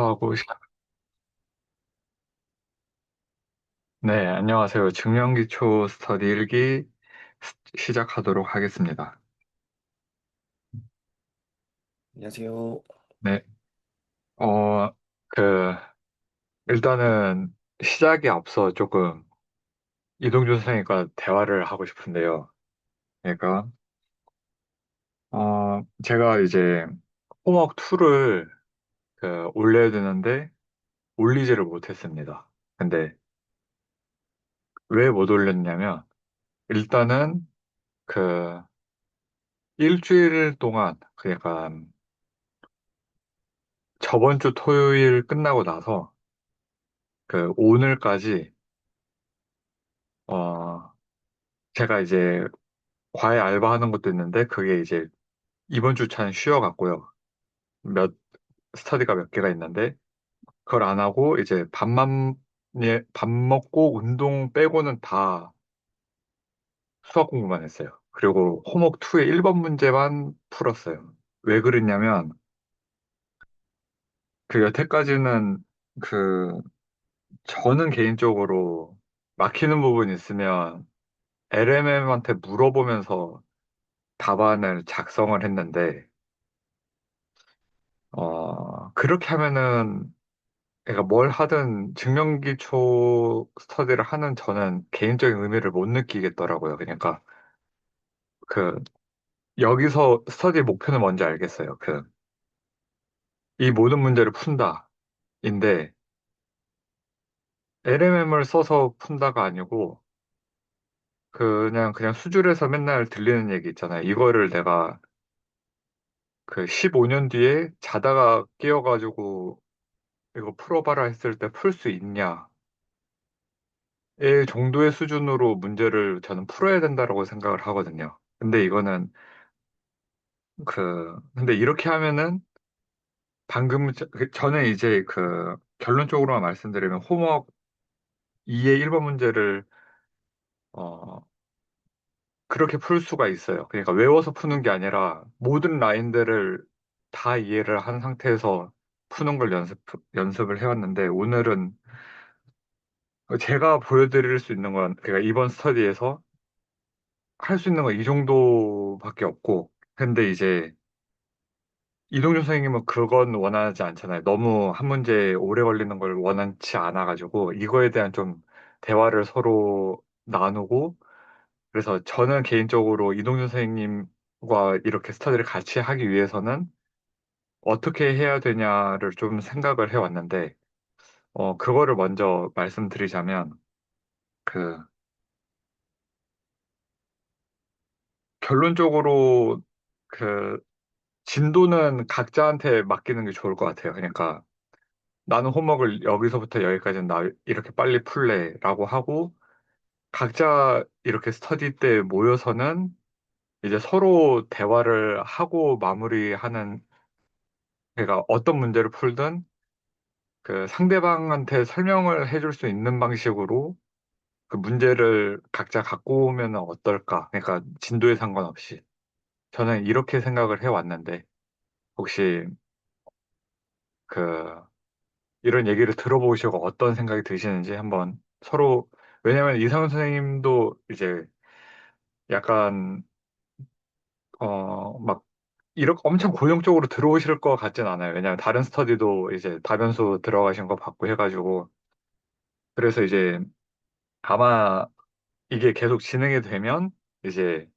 시작하고, 네, 안녕하세요. 증명기초 스터디 일기 시작하도록 하겠습니다. 안녕하세요. 네, 어, 그, 일단은 시작에 앞서 조금 이동준 선생님과 대화를 하고 싶은데요. 그러니까, 제가 이제 홈워크 2를 올려야 되는데 올리지를 못했습니다. 근데 왜 못 올렸냐면, 일단은 그 일주일 동안, 그러니까 저번 주 토요일 끝나고 나서 오늘까지 어 제가 이제 과외 알바하는 것도 있는데 그게 이제 이번 주차는 쉬어갔고요. 몇 스터디가 몇 개가 있는데 그걸 안 하고 이제 밥 먹고 운동 빼고는 다 수학 공부만 했어요. 그리고 호목 2의 1번 문제만 풀었어요. 왜 그랬냐면 여태까지는 그 저는 개인적으로 막히는 부분이 있으면 LMM한테 물어보면서 답안을 작성을 했는데, 그렇게 하면은, 그러니까 뭘 하든 증명기초 스터디를 하는 저는 개인적인 의미를 못 느끼겠더라고요. 그러니까, 그, 여기서 스터디 목표는 뭔지 알겠어요. 이 모든 문제를 푼다. 인데, LMM을 써서 푼다가 아니고, 그냥 수술에서 맨날 들리는 얘기 있잖아요. 이거를 내가 15년 뒤에 자다가 깨어가지고 이거 풀어봐라 했을 때 풀 수 있냐? 의 정도의 수준으로 문제를 저는 풀어야 된다라고 생각을 하거든요. 근데 근데 이렇게 하면은 저는 이제 결론적으로만 말씀드리면 홈워크 2의 1번 문제를, 어, 그렇게 풀 수가 있어요. 그러니까 외워서 푸는 게 아니라 모든 라인들을 다 이해를 한 상태에서 푸는 걸 연습을 해왔는데 오늘은 제가 보여드릴 수 있는 건, 그러니까 이번 스터디에서 할 수 있는 건 이 정도밖에 없고, 근데 이제 이동준 선생님은 그건 원하지 않잖아요. 너무 한 문제에 오래 걸리는 걸 원하지 않아가지고, 이거에 대한 좀 대화를 서로 나누고, 그래서 저는 개인적으로 이동준 선생님과 이렇게 스터디를 같이 하기 위해서는 어떻게 해야 되냐를 좀 생각을 해왔는데, 그거를 먼저 말씀드리자면, 그, 결론적으로 그, 진도는 각자한테 맡기는 게 좋을 것 같아요. 그러니까, 나는 홈워크를 여기서부터 여기까지는 나 이렇게 빨리 풀래라고 하고 각자 이렇게 스터디 때 모여서는 이제 서로 대화를 하고 마무리하는, 그러니까 어떤 문제를 풀든 상대방한테 설명을 해줄 수 있는 방식으로 그 문제를 각자 갖고 오면 어떨까? 그러니까 진도에 상관없이 저는 이렇게 생각을 해왔는데 혹시 그 이런 얘기를 들어보시고 어떤 생각이 드시는지 한번 서로, 왜냐면 이상훈 선생님도 이제 약간, 막, 이렇게 엄청 고용적으로 들어오실 것 같진 않아요. 왜냐면 다른 스터디도 이제 다변수 들어가신 거 받고 해가지고. 그래서 이제 아마 이게 계속 진행이 되면 이제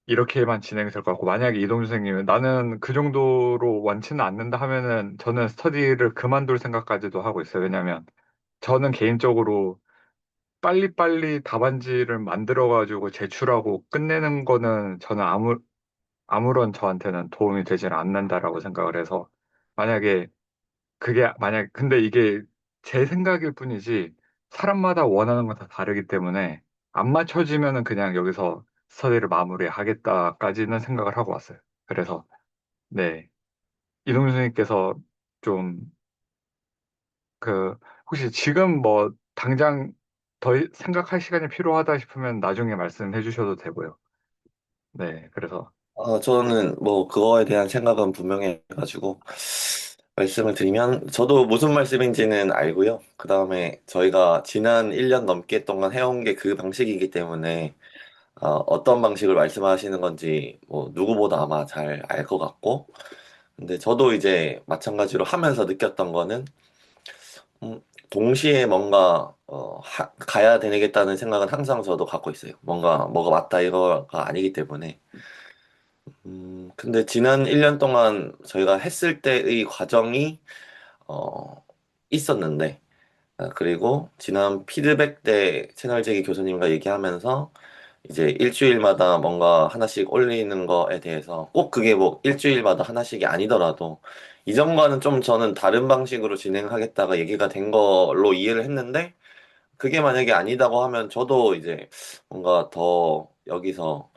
이렇게만 진행이 될 것 같고, 만약에 이동준 선생님은 나는 그 정도로 원치는 않는다 하면은 저는 스터디를 그만둘 생각까지도 하고 있어요. 왜냐면 저는 개인적으로 빨리빨리 답안지를 만들어가지고 제출하고 끝내는 거는 저는 아무런 저한테는 도움이 되지는 않는다라고 생각을 해서 만약에 근데 이게 제 생각일 뿐이지 사람마다 원하는 건 다 다르기 때문에 안 맞춰지면은 그냥 여기서 스터디를 마무리하겠다까지는 생각을 하고 왔어요. 그래서 네, 이동준 선생님께서 좀 혹시 지금 뭐 당장 더 생각할 시간이 필요하다 싶으면 나중에 말씀해 주셔도 되고요. 네, 그래서 저는 뭐 그거에 대한 생각은 분명해가지고 말씀을 드리면, 저도 무슨 말씀인지는 알고요. 그 다음에 저희가 지난 1년 넘게 동안 해온 게 그 방식이기 때문에, 어떤 방식을 말씀하시는 건지, 뭐, 누구보다 아마 잘 알 것 같고, 근데 저도 이제 마찬가지로 하면서 느꼈던 거는, 동시에 뭔가, 가야 되겠다는 생각은 항상 저도 갖고 있어요. 뭐가 맞다 이거가 아니기 때문에. 근데 지난 1년 동안 저희가 했을 때의 과정이, 어, 있었는데, 그리고 지난 피드백 때 채널제기 교수님과 얘기하면서 이제 일주일마다 뭔가 하나씩 올리는 거에 대해서 꼭 그게 뭐 일주일마다 하나씩이 아니더라도 이전과는 좀 저는 다른 방식으로 진행하겠다가 얘기가 된 걸로 이해를 했는데 그게 만약에 아니다고 하면 저도 이제 뭔가 더 여기서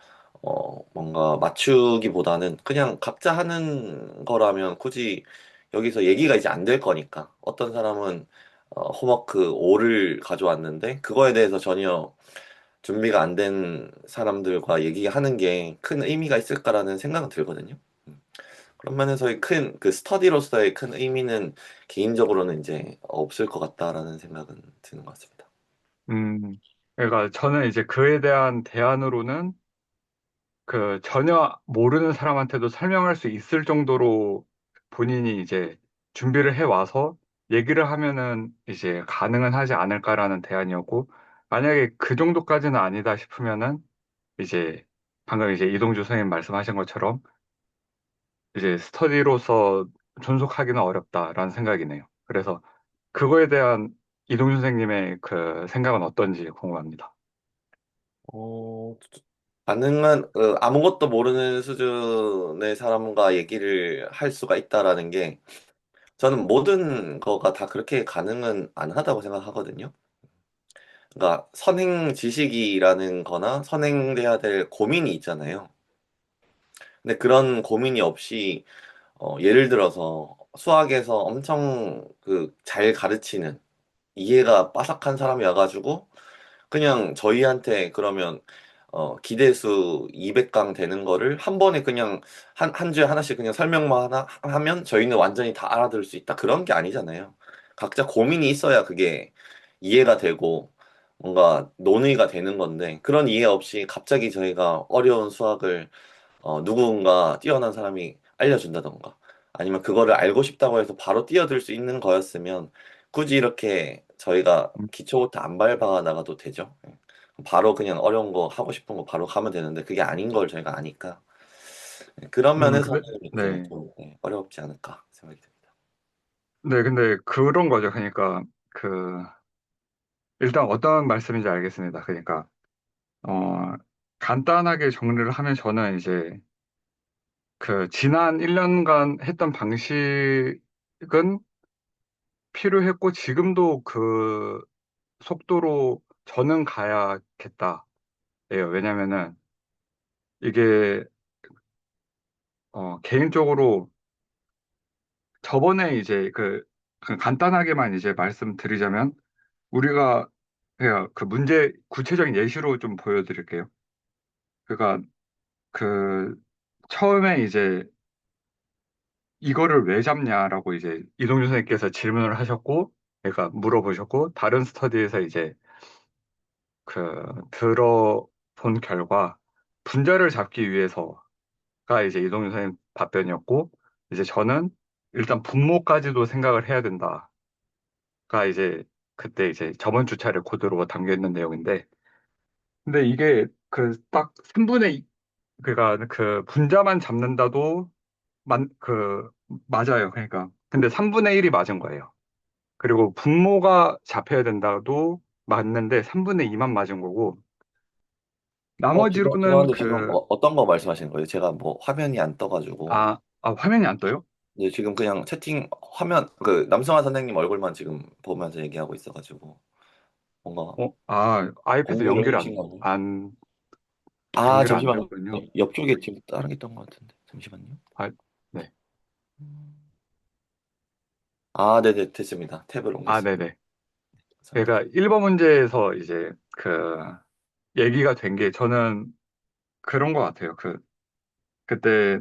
뭔가 맞추기보다는 그냥 각자 하는 거라면 굳이 여기서 얘기가 이제 안 될 거니까 어떤 사람은 홈워크 5를 가져왔는데 그거에 대해서 전혀 준비가 안 된 사람들과 얘기하는 게 큰 의미가 있을까라는 생각은 들거든요. 음. 그런 면에서의 큰 그 스터디로서의 큰 의미는 개인적으로는 이제 없을 것 같다라는 생각은 드는 것 같습니다. 음, 그러니까 저는 이제 그에 대한 대안으로는 그 전혀 모르는 사람한테도 설명할 수 있을 정도로 본인이 이제 준비를 해 와서 얘기를 하면은 이제 가능은 하지 않을까라는 대안이었고, 만약에 그 정도까지는 아니다 싶으면은 이제 방금 이제 이동주 선생님 말씀하신 것처럼 이제 스터디로서 존속하기는 어렵다라는 생각이네요. 그래서 그거에 대한 이동주 선생님의 그 생각은 어떤지 궁금합니다. 어, 가능한 아무것도 모르는 수준의 사람과 얘기를 할 수가 있다라는 게 저는 모든 거가 다 그렇게 가능은 안 하다고 생각하거든요. 그러니까 선행 지식이라는 거나 선행돼야 될 고민이 있잖아요. 근데 그런 고민이 없이 예를 들어서 수학에서 엄청 그 잘 가르치는 이해가 빠삭한 사람이 와가지고 그냥 저희한테 그러면 기대수 200강 되는 거를 한 번에 그냥 한 주에 하나씩 그냥 설명만 하면 저희는 완전히 다 알아들을 수 있다. 그런 게 아니잖아요. 각자 고민이 있어야 그게 이해가 되고 뭔가 논의가 되는 건데 그런 이해 없이 갑자기 저희가 어려운 수학을 누군가 뛰어난 사람이 알려준다던가 아니면 그거를 알고 싶다고 해서 바로 뛰어들 수 있는 거였으면 굳이 이렇게 저희가 기초부터 안 밟아 나가도 되죠. 예. 바로 그냥 어려운 거 하고 싶은 거 바로 가면 되는데 그게 아닌 걸 저희가 아니까 그런 면에서는 이제 네. 좀 어렵지 않을까 생각이 듭니다. 네, 근데 그런 거죠. 그러니까 그 일단 어떤 말씀인지 알겠습니다. 그러니까 어 간단하게 정리를 하면 저는 이제 그 지난 1년간 했던 방식은 필요했고 지금도 그 속도로 저는 가야겠다. 예요. 왜냐면은 이게 개인적으로 저번에 이제 그 간단하게만 이제 말씀드리자면 우리가 그냥 그 문제 구체적인 예시로 좀 보여드릴게요. 그러니까 그 처음에 이제 이거를 왜 잡냐라고 이제 이동준 선생님께서 질문을 하셨고, 그러니까 물어보셨고, 다른 스터디에서 이제 그 들어본 결과 분자를 잡기 위해서가 이제 이동준 선생님 답변이었고, 이제 저는 일단 분모까지도 생각을 해야 된다가 이제 그때 이제 저번 주차례 코드로 담겨 있는 내용인데, 근데 이게 그 딱 3분의 2, 그러니까 그 분자만 잡는다도 그 맞아요. 그러니까 근데 3분의 1이 맞은 거예요. 그리고 분모가 잡혀야 된다도 맞는데 3분의 2만 맞은 거고 나머지로는 죄송한데 지금 어떤 거 말씀하시는 거예요? 제가 뭐 화면이 안 떠가지고 화면이 안 떠요? 네, 지금 그냥 채팅 화면 그 남성화 선생님 얼굴만 지금 보면서 얘기하고 있어가지고 뭔가 아이패드 공고 올리신 건가요? 아, 연결이 안 잠시만요. 되었군요. 옆쪽에 지금 다른 게 있던 것 같은데. 잠시만요. 아, 네. 아, 네네, 됐습니다. 탭을 옮겼습니다. 네네. 감사합니다. 그러니까 1번 문제에서 이제 그 얘기가 된 게 저는 그런 것 같아요. 그때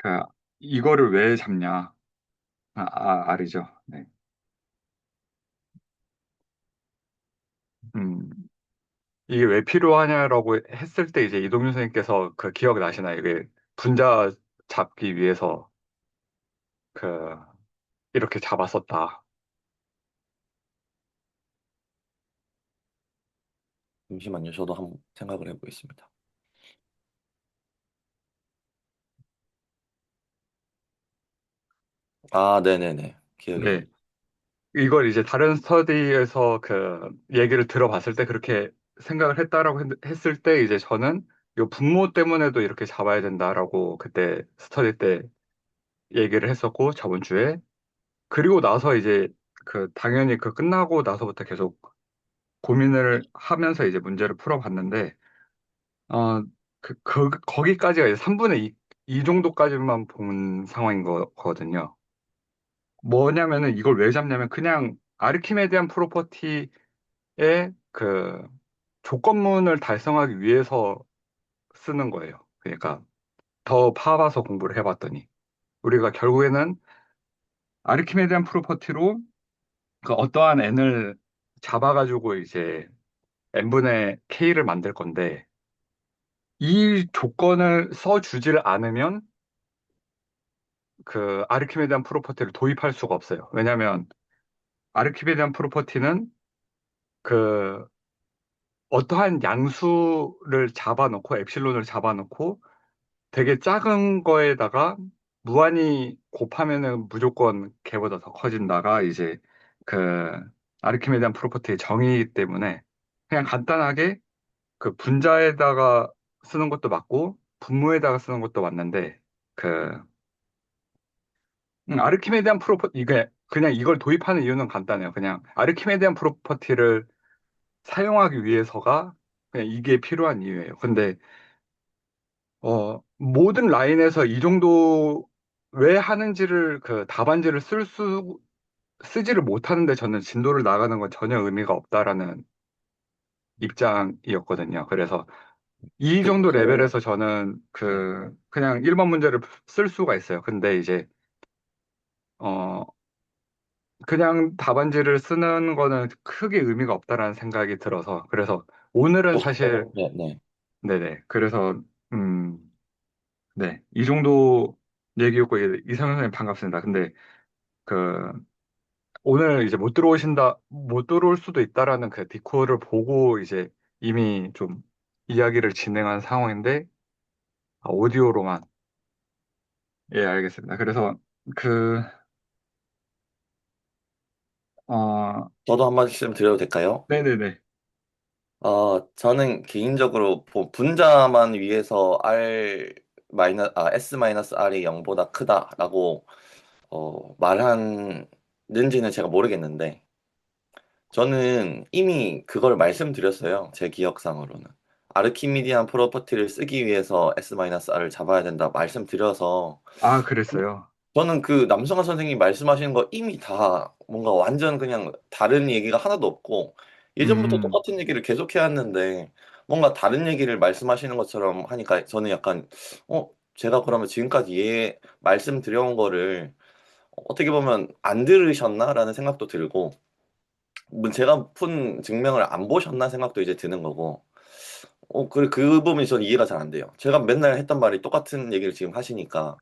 그, 이거를 왜 잡냐? 알이죠. 네. 음, 이게 왜 필요하냐라고 했을 때 이제 이동윤 선생님께서 그 기억 나시나요? 이게 분자 잡기 위해서 그, 이렇게 잡았었다. 잠시만요. 저도 한번 생각을 해보겠습니다. 아, 네네네. 기억이 네. 납니다. 이걸 이제 다른 스터디에서 그 얘기를 들어봤을 때 그렇게 생각을 했다라고 했을 때 이제 저는 이 분모 때문에도 이렇게 잡아야 된다라고 그때 스터디 때 얘기를 했었고 저번 주에 그리고 나서 이제 그 당연히 그 끝나고 나서부터 계속 고민을 하면서 이제 문제를 풀어봤는데 어 거기까지가 이제 3분의 2 정도까지만 본 상황인 거거든요. 뭐냐면은 이걸 왜 잡냐면 그냥 아르키메디안 프로퍼티의 그 조건문을 달성하기 위해서 쓰는 거예요. 그러니까 더 파봐서 공부를 해봤더니 우리가 결국에는 아르키메디안 프로퍼티로 그 어떠한 n을 잡아가지고 이제 n분의 k를 만들 건데 이 조건을 써주질 않으면 그 아르키메디안 프로퍼티를 도입할 수가 없어요. 왜냐하면 아르키메디안 프로퍼티는 그 어떠한 양수를 잡아놓고 엡실론을 잡아놓고 되게 작은 거에다가 무한히 곱하면은 무조건 걔보다 더 커진다가 이제 그 아르키메디안 프로퍼티의 정의이기 때문에 그냥 간단하게 그 분자에다가 쓰는 것도 맞고 분모에다가 쓰는 것도 맞는데 그 아르키메디안 프로퍼티 이게 그냥 이걸 도입하는 이유는 간단해요. 그냥 아르키메디안 프로퍼티를 사용하기 위해서가 그냥 이게 필요한 이유예요. 근데 모든 라인에서 이 정도 왜 하는지를 그 답안지를 쓰지를 못하는데 저는 진도를 나가는 건 전혀 의미가 없다라는 입장이었거든요. 그래서 이 정도 저, 레벨에서 저는 네. 그냥 1번 문제를 쓸 수가 있어요. 근데 이제, 어, 그냥 답안지를 쓰는 거는 크게 의미가 없다라는 생각이 들어서. 그래서 오늘은 사실, 네. 네네. 그래서, 음, 네. 이 정도 얘기였고, 이상현 선생님 반갑습니다. 근데 그 오늘 이제 못 들어올 수도 있다라는 그 디코를 보고 이제 이미 좀 이야기를 진행한 상황인데 오디오로만. 예, 알겠습니다. 그래서 그, 어, 저도 한 말씀 드려도 될까요? 네네네. 저는 개인적으로 분자만 위해서 S 마이너스 R이 0보다 크다라고 말하는지는 제가 모르겠는데, 저는 이미 그걸 말씀드렸어요. 제 기억상으로는. 아르키미디안 프로퍼티를 쓰기 위해서 S 마이너스 R을 잡아야 된다 말씀드려서, 아, 그랬어요. 저는 그 남성환 선생님이 말씀하시는 거 이미 다 뭔가 완전 그냥 다른 얘기가 하나도 없고 예전부터 음, 똑같은 얘기를 계속 해왔는데 뭔가 다른 얘기를 말씀하시는 것처럼 하니까 저는 약간 제가 그러면 지금까지 말씀드려온 거를 어떻게 보면 안 들으셨나라는 생각도 들고 뭐 제가 푼 증명을 안 보셨나 생각도 이제 드는 거고 그 부분이 저는 이해가 잘 안 돼요. 제가 맨날 했던 말이 똑같은 얘기를 지금 하시니까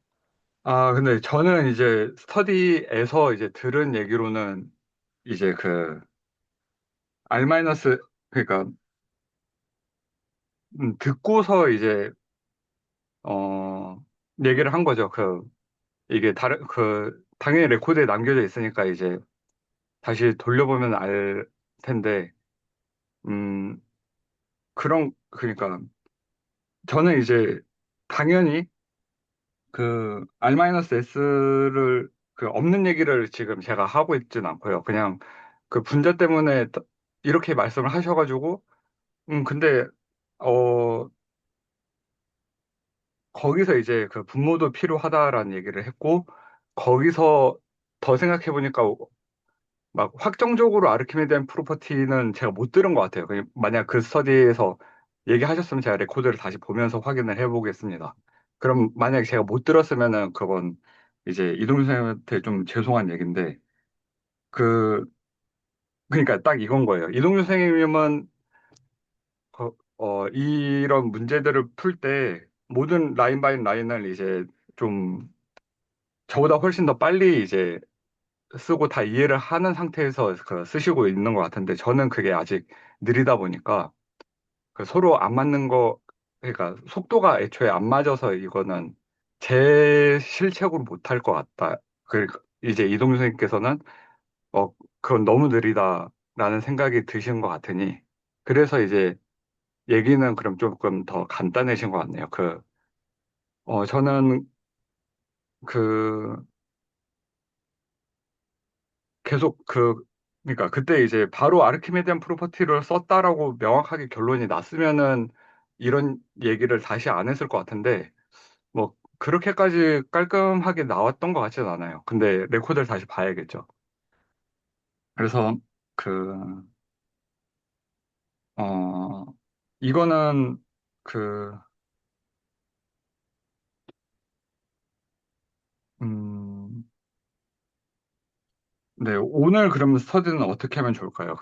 근데 저는 이제 스터디에서 이제 들은 얘기로는 이제 그 R 마이너스, 그러니까, 듣고서 이제, 어, 얘기를 한 거죠. 당연히 레코드에 남겨져 있으니까 이제 다시 돌려보면 알 텐데, 음, 그러니까, 저는 이제, 당연히 R-S를 없는 얘기를 지금 제가 하고 있진 않고요. 그냥 그 분자 때문에 이렇게 말씀을 하셔가지고, 근데, 어, 거기서 이제 그 분모도 필요하다라는 얘기를 했고, 거기서 더 생각해보니까 막 확정적으로 아르키메디안 프로퍼티는 제가 못 들은 것 같아요. 만약 그 스터디에서 얘기하셨으면 제가 레코드를 다시 보면서 확인을 해보겠습니다. 그럼 만약에 제가 못 들었으면은 그건 이제 이동준 선생님한테 좀 죄송한 얘기인데, 그, 그러니까 딱 이건 거예요. 이동준 선생님은 이런 문제들을 풀 때 모든 라인 바이 라인을 이제 좀 저보다 훨씬 더 빨리 이제 쓰고 다 이해를 하는 상태에서 쓰시고 있는 것 같은데 저는 그게 아직 느리다 보니까 그 서로 안 맞는 거, 그러니까 속도가 애초에 안 맞아서 이거는 제 실책으로 못할 것 같다. 그 이제 이동준 선생님께서는 그건 너무 느리다라는 생각이 드신 것 같으니 그래서 이제 얘기는 그럼 조금 더 간단해진 것 같네요. 저는 그 계속 그러니까 그때 이제 바로 아르키메디안 프로퍼티를 썼다라고 명확하게 결론이 났으면은 이런 얘기를 다시 안 했을 것 같은데 뭐 그렇게까지 깔끔하게 나왔던 것 같지는 않아요. 근데 레코드를 다시 봐야겠죠. 그래서 그, 어, 이거는 그, 음, 네, 오늘 그럼 스터디는 어떻게 하면 좋을까요?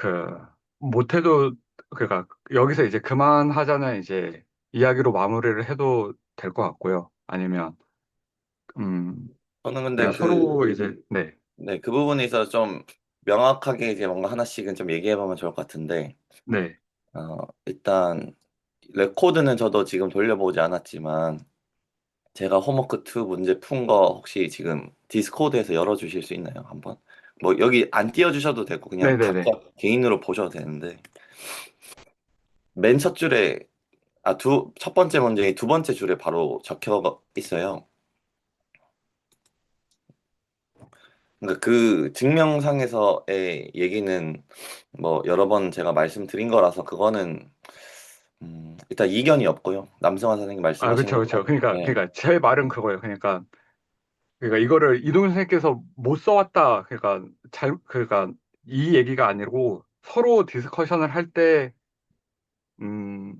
못해도, 그러니까 여기서 이제 그만하자는 이제 이야기로 마무리를 해도 될 것 같고요. 아니면, 음, 저는 근데 그냥 서로 이제, 네, 네, 그 부분에 있어서 좀 명확하게 이제 뭔가 하나씩은 좀 얘기해보면 좋을 것 같은데, 네, 일단, 레코드는 저도 지금 돌려보지 않았지만, 제가 홈워크 2 문제 푼 거 혹시 지금 디스코드에서 열어주실 수 있나요? 한번? 뭐, 여기 안 띄워주셔도 되고, 그냥 각자 네네네. 개인으로 보셔도 되는데, 맨 첫 줄에, 첫 번째 문제의 두 번째 줄에 바로 적혀 있어요. 그러니까 그 증명상에서의 얘기는 뭐 여러 번 제가 말씀드린 거라서 그거는 일단 이견이 없고요. 남성환 선생님 아, 말씀하신 그쵸, 그쵸. 것처럼 네, 그러니까 제 말은 네. 그거예요. 그러니까 이거를 이동훈 선생님께서 못 써왔다. 그러니까 이 얘기가 아니고 서로 디스커션을 할 때, 음,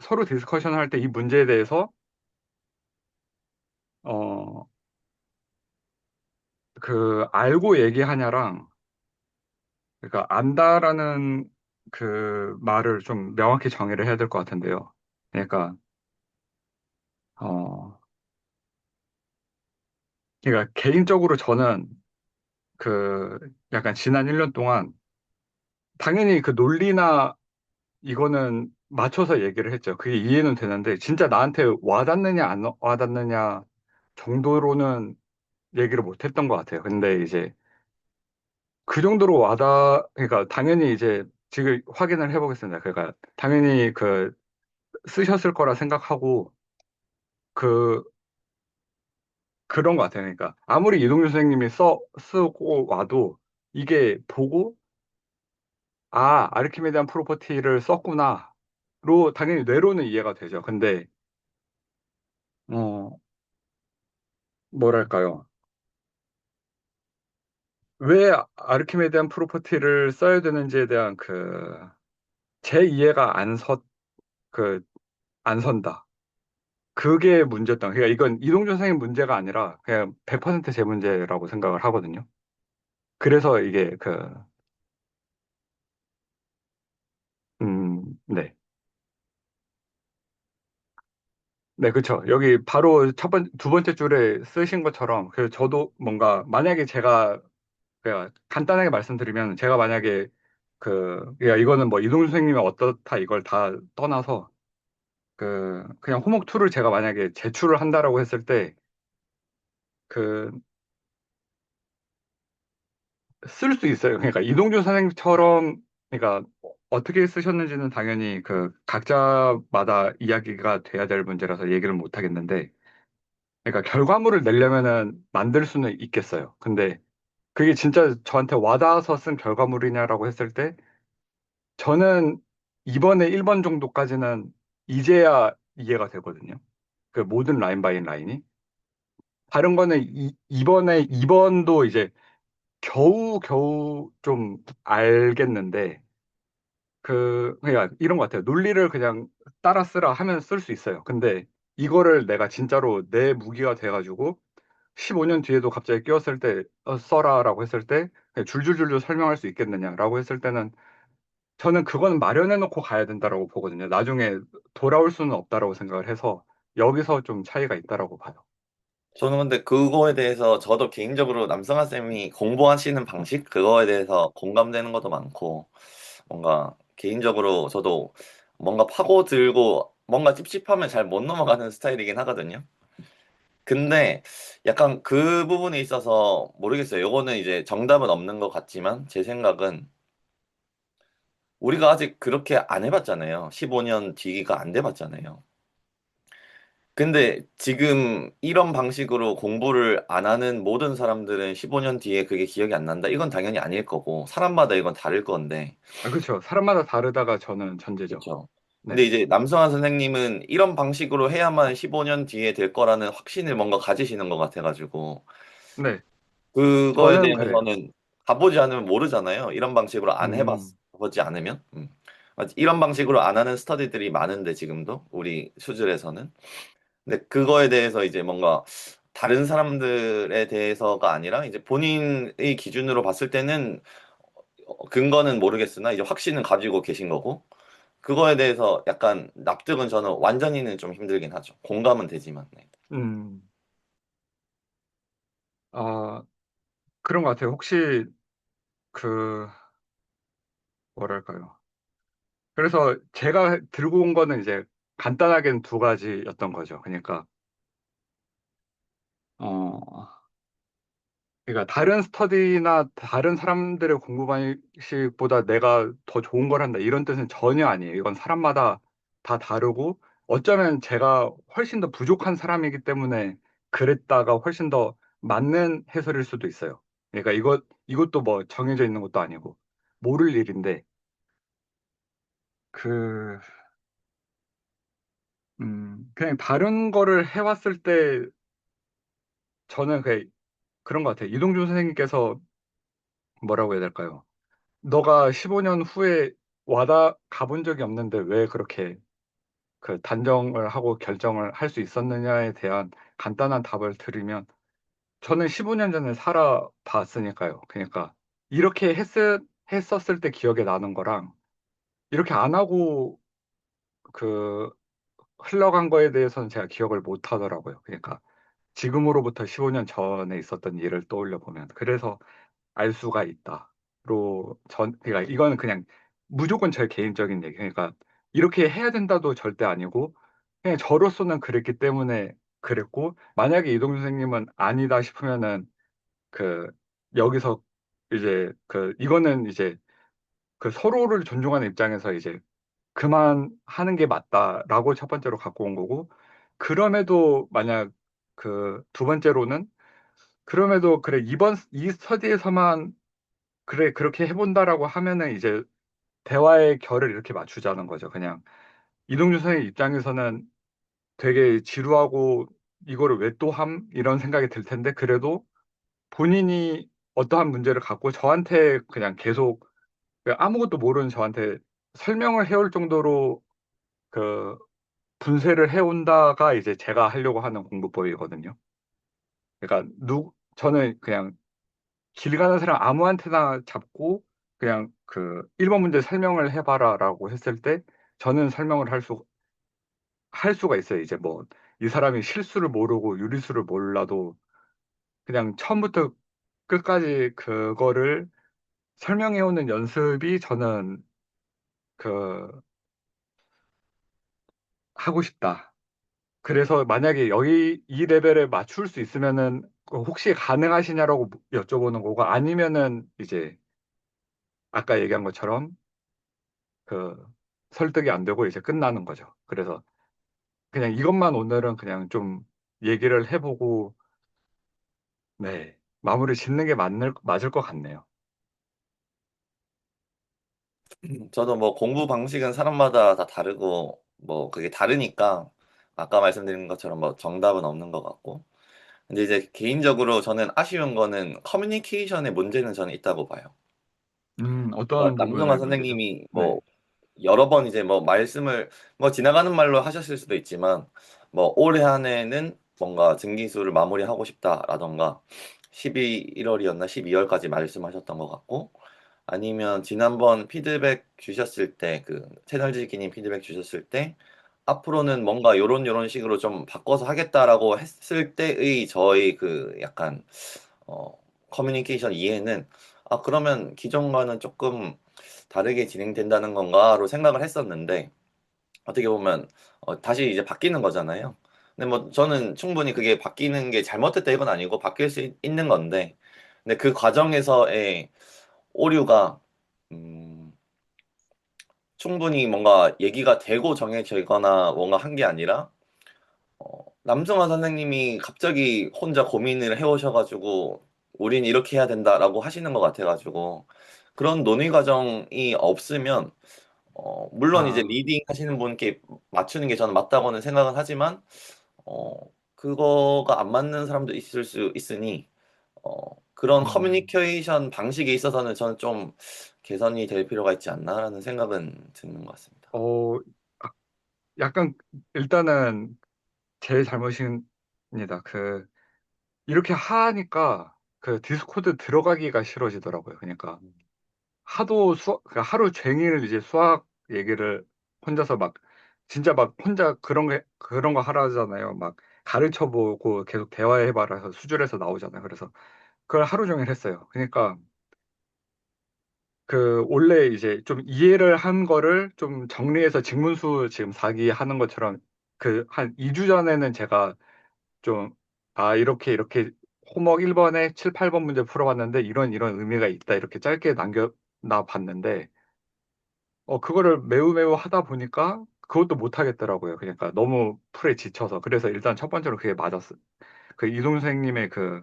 서로 디스커션을 할 때 이 문제에 대해서, 어, 알고 얘기하냐랑, 그러니까 안다라는 그 말을 좀 명확히 정의를 해야 될 것 같은데요. 그러니까, 어, 그러니까 개인적으로 저는 그 약간 지난 1년 동안 당연히 그 논리나 이거는 맞춰서 얘기를 했죠. 그게 이해는 되는데, 진짜 나한테 와닿느냐, 안 와닿느냐 정도로는 얘기를 못 했던 것 같아요. 근데 이제 그 정도로 그러니까 당연히 이제 지금 확인을 해보겠습니다. 그러니까 당연히 쓰셨을 거라 생각하고, 그, 그런 것 같아요. 그러니까 아무리 이동규 선생님이 쓰고 와도 이게 보고, 아르키메디안 프로퍼티를 썼구나로 당연히 뇌로는 이해가 되죠. 근데, 어, 뭐랄까요. 왜 아르키메디안 프로퍼티를 써야 되는지에 대한 제 이해가 그, 안 선다. 그게 문제였던, 그러니까 이건 이동준 선생님 문제가 아니라 그냥 100%제 문제라고 생각을 하거든요. 그래서 이게 네. 네, 그렇죠. 여기 바로 두 번째 줄에 쓰신 것처럼, 저도 뭔가, 만약에 그냥 간단하게 말씀드리면, 제가 만약에 야, 이거는 뭐 이동준 선생님이 어떻다 이걸 다 떠나서, 그냥 호목2를 제가 만약에 제출을 한다라고 했을 때, 그, 쓸 수 있어요. 그러니까 이동준 선생님처럼, 그러니까 어떻게 쓰셨는지는 당연히 각자마다 이야기가 돼야 될 문제라서 얘기를 못 하겠는데, 그러니까 결과물을 내려면은 만들 수는 있겠어요. 근데 그게 진짜 저한테 와닿아서 쓴 결과물이냐라고 했을 때, 저는 이번에 1번 정도까지는 이제야 이해가 되거든요. 그 모든 라인 바이 라인이. 다른 거는 이번에 2번도 이제 겨우 좀 알겠는데, 그냥 이런 것 같아요. 논리를 그냥 따라 쓰라 하면 쓸 수 있어요. 근데 이거를 내가 진짜로 내 무기가 돼가지고 15년 뒤에도 갑자기 끼웠을 때 써라라고 했을 때 그냥 줄줄줄줄 설명할 수 있겠느냐라고 했을 때는 저는 그건 마련해 놓고 가야 된다라고 보거든요. 나중에 돌아올 수는 없다라고 생각을 해서 여기서 좀 차이가 있다라고 봐요. 저는 근데 그거에 대해서 저도 개인적으로 남성아 쌤이 공부하시는 방식 그거에 대해서 공감되는 것도 많고 뭔가 개인적으로 저도 뭔가 파고들고 뭔가 찝찝하면 잘 못 넘어가는 스타일이긴 하거든요. 근데 약간 그 부분에 있어서 모르겠어요. 요거는 이제 정답은 없는 것 같지만 제 생각은 우리가 아직 그렇게 안 해봤잖아요. 15년 뒤가 안 돼봤잖아요. 근데 지금 이런 방식으로 공부를 안 하는 모든 사람들은 15년 뒤에 그게 기억이 안 난다. 이건 당연히 아닐 거고, 사람마다 이건 다를 건데, 아, 그렇죠. 사람마다 다르다가 저는 전제죠. 그렇죠. 근데 네. 이제 남성환 선생님은 이런 방식으로 해야만 15년 뒤에 될 거라는 확신을 뭔가 가지시는 것 같아가지고, 네. 그거에 저는 그래요. 대해서는 가보지 않으면 모르잖아요. 이런 방식으로 안 음, 해보지 않으면. 이런 방식으로 안 하는 스터디들이 많은데, 지금도, 우리 수준에서는. 근데 그거에 대해서 이제 뭔가 다른 사람들에 대해서가 아니라 이제 본인의 기준으로 봤을 때는 근거는 모르겠으나 이제 확신은 가지고 계신 거고 그거에 대해서 약간 납득은 저는 완전히는 좀 힘들긴 하죠. 공감은 되지만. 네. 음, 아, 그런 것 같아요. 혹시 그, 뭐랄까요. 그래서 제가 들고 온 거는 이제 간단하게는 두 가지였던 거죠. 어, 그러니까 다른 스터디나 다른 사람들의 공부 방식보다 내가 더 좋은 걸 한다. 이런 뜻은 전혀 아니에요. 이건 사람마다 다 다르고 어쩌면 제가 훨씬 더 부족한 사람이기 때문에 그랬다가 훨씬 더 맞는 해설일 수도 있어요. 그러니까 이것도 뭐 정해져 있는 것도 아니고 모를 일인데 그, 그냥 다른 거를 해왔을 때 저는 그런 것 같아요. 이동준 선생님께서 뭐라고 해야 될까요? 너가 15년 후에 와다 가본 적이 없는데 왜 그렇게 그 단정을 하고 결정을 할 수 있었느냐에 대한 간단한 답을 들으면 저는 15년 전에 살아봤으니까요. 그러니까 이렇게 했었을 때 기억에 나는 거랑 이렇게 안 하고 그 흘러간 거에 대해서는 제가 기억을 못 하더라고요. 그러니까 지금으로부터 15년 전에 있었던 일을 떠올려 보면 그래서 알 수가 있다로 그러니까 이거는 그냥 무조건 제 개인적인 얘기. 그러니까 이렇게 해야 된다도 절대 아니고 그냥 저로서는 그랬기 때문에 그랬고 만약에 이동 선생님은 아니다 싶으면은 그 여기서 이제 이거는 이제 그 서로를 존중하는 입장에서 이제 그만하는 게 맞다라고 첫 번째로 갖고 온 거고 그럼에도 만약 그 두 번째로는 그럼에도 그래 이번 이 스터디에서만 그래, 그렇게 해본다라고 하면은 이제 대화의 결을 이렇게 맞추자는 거죠. 그냥 이동준 선생님 입장에서는 되게 지루하고 이거를 왜 또 함? 이런 생각이 들 텐데 그래도 본인이 어떠한 문제를 갖고 저한테 그냥 계속 아무것도 모르는 저한테 설명을 해올 정도로 그 분쇄를 해온다가 이제 제가 하려고 하는 공부법이거든요. 그러니까 저는 그냥 길 가는 사람 아무한테나 잡고 그냥 그 1번 문제 설명을 해봐라라고 했을 때 저는 설명을 할 수가 있어요. 이제 뭐 이 사람이 실수를 모르고 유리수를 몰라도 그냥 처음부터 끝까지 그거를 설명해오는 연습이 저는 그 하고 싶다. 그래서 만약에 여기 이 레벨에 맞출 수 있으면은 혹시 가능하시냐라고 여쭤보는 거고 아니면은 이제 아까 얘기한 것처럼 그 설득이 안 되고 이제 끝나는 거죠. 그래서 그냥 이것만 오늘은 그냥 좀 얘기를 해보고 네 마무리 짓는 게 맞을 것 같네요. 저도 뭐 공부 방식은 사람마다 다 다르고 뭐 그게 다르니까 아까 말씀드린 것처럼 뭐 정답은 없는 것 같고 근데 이제 개인적으로 저는 아쉬운 거는 커뮤니케이션의 문제는 저는 있다고 봐요. 어떤 남성환 부분의 문제죠? 선생님이 뭐 네. 여러 번 이제 뭐 말씀을 뭐 지나가는 말로 하셨을 수도 있지만 뭐 올해 안에는 뭔가 증기수를 마무리하고 싶다라던가 11월이었나 12월까지 말씀하셨던 것 같고 아니면 지난번 피드백 주셨을 때 그 채널지기님 피드백 주셨을 때 앞으로는 뭔가 요런 식으로 좀 바꿔서 하겠다라고 했을 때의 저의 그 약간 어 커뮤니케이션 이해는 아 그러면 기존과는 조금 다르게 진행된다는 건가로 생각을 했었는데 어떻게 보면 다시 이제 바뀌는 거잖아요. 근데 뭐 저는 충분히 그게 바뀌는 게 잘못됐다 이건 아니고 바뀔 수 있는 건데 근데 그 과정에서의 오류가 음, 충분히 뭔가 얘기가 되고 정해지거나 뭔가 한 게 아니라 남성화 선생님이 갑자기 혼자 고민을 해오셔가지고 우린 이렇게 해야 된다라고 하시는 것 같아가지고 그런 논의 과정이 없으면 물론 이제 아, 리딩 하시는 분께 맞추는 게 저는 맞다고는 생각은 하지만 어, 그거가 안 맞는 사람도 있을 수 있으니 그런 음, 커뮤니케이션 방식에 있어서는 저는 좀 개선이 될 필요가 있지 않나라는 생각은 드는 것 같습니다. 어, 약간 일단은 제 잘못입니다. 이렇게 하니까 그 디스코드 들어가기가 싫어지더라고요. 그러니까 그러니까 하루 종일 이제 수학 얘기를 혼자서 막 진짜 막 혼자 그런 거 하라잖아요. 막 가르쳐 보고 계속 대화해봐라 해서 수술에서 나오잖아요. 그래서 그걸 하루 종일 했어요. 그러니까 원래 이제 좀 이해를 한 거를 좀 정리해서 직문수 지금 4기 하는 것처럼 한 2주 전에는 제가 좀, 이렇게 호목 1번에 7, 8번 문제 풀어봤는데 이런 의미가 있다. 이렇게 짧게 남겨놔 봤는데, 그거를 매우 매우 하다 보니까 그것도 못 하겠더라고요. 그러니까 너무 풀에 지쳐서. 그래서 일단 첫 번째로 그게 맞았어요. 그 이동 선생님의 그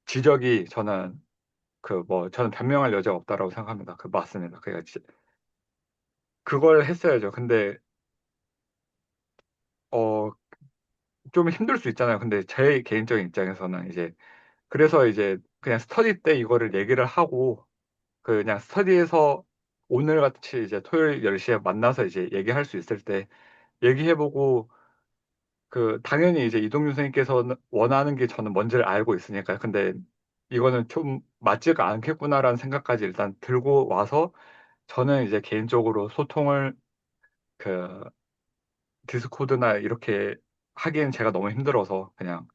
지적이 저는 변명할 여지가 없다라고 생각합니다. 맞습니다. 그걸 했어야죠. 근데, 어, 좀 힘들 수 있잖아요. 근데 제 개인적인 입장에서는 그래서 이제 그냥 스터디 때 이거를 얘기를 하고, 그냥 스터디에서 오늘 같이 이제 토요일 10시에 만나서 이제 얘기할 수 있을 때 얘기해보고, 당연히 이제 이동준 선생님께서 원하는 게 저는 뭔지를 알고 있으니까요. 근데 이거는 좀 맞지가 않겠구나라는 생각까지 일단 들고 와서 저는 이제 개인적으로 소통을 그 디스코드나 이렇게 하기엔 제가 너무 힘들어서 그냥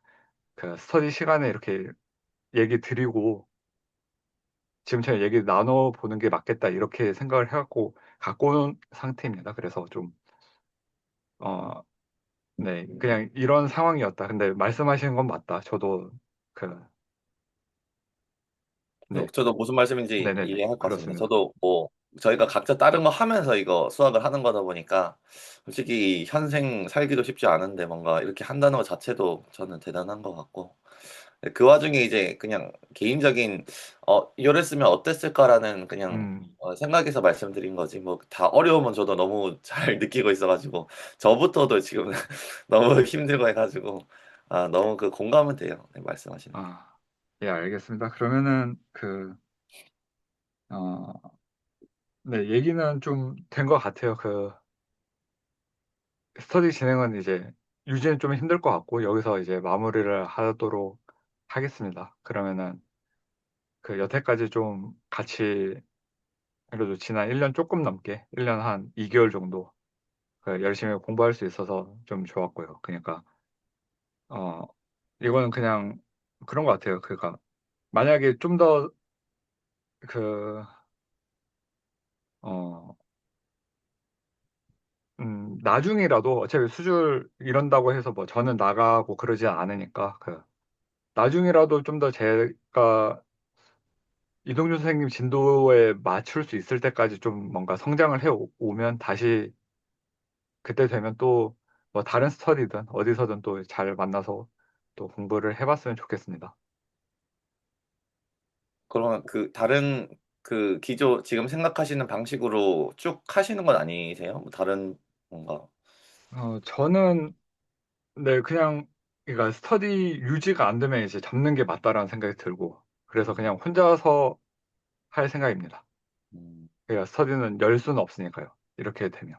스터디 시간에 이렇게 얘기 드리고 지금처럼 얘기 나눠보는 게 맞겠다 이렇게 생각을 해갖고 갖고 온 상태입니다. 그래서 어, 네, 그냥 이런 상황이었다. 근데 말씀하시는 건 맞다. 저도 그, 네, 저도 무슨 말씀인지 네네네, 이해할 것 같습니다. 그렇습니다. 저도 뭐 저희가 각자 다른 거 하면서 이거 수학을 하는 거다 보니까 솔직히 현생 살기도 쉽지 않은데 뭔가 이렇게 한다는 것 자체도 저는 대단한 것 같고 그 와중에 이제 그냥 개인적인 이랬으면 어땠을까라는 그냥 음, 생각에서 말씀드린 거지 뭐 다 어려우면 저도 너무 잘 느끼고 있어가지고 저부터도 지금 너무 힘들고 해가지고 아 너무 그 공감은 돼요. 네, 말씀하시는 게. 아, 예, 알겠습니다. 그러면은 어, 네, 얘기는 좀 된 것 같아요. 스터디 진행은 이제 유지는 좀 힘들 것 같고 여기서 이제 마무리를 하도록 하겠습니다. 그러면은 여태까지 좀 같이 그래도 지난 1년 조금 넘게 1년 한 2개월 정도 열심히 공부할 수 있어서 좀 좋았고요. 그러니까 어 이거는 그냥 그런 것 같아요. 그러니까 만약에 좀 더 그 어 나중이라도 어차피 수술 이런다고 해서 뭐 저는 나가고 그러지 않으니까 나중이라도 좀 더 제가 이동준 선생님 진도에 맞출 수 있을 때까지 좀 뭔가 성장을 해 오면 다시 그때 되면 또 뭐 다른 스터디든 어디서든 또 잘 만나서 또 공부를 해봤으면 좋겠습니다. 그러면 그 다른 그 기조 지금 생각하시는 방식으로 쭉 하시는 건 아니세요? 뭐 다른 뭔가 저는 네 그냥 그러니까 스터디 유지가 안 되면 이제 접는 게 맞다라는 생각이 들고 그래서 그냥 혼자서 할 생각입니다. 그러니까 스터디는 열 수는 없으니까요. 이렇게 되면.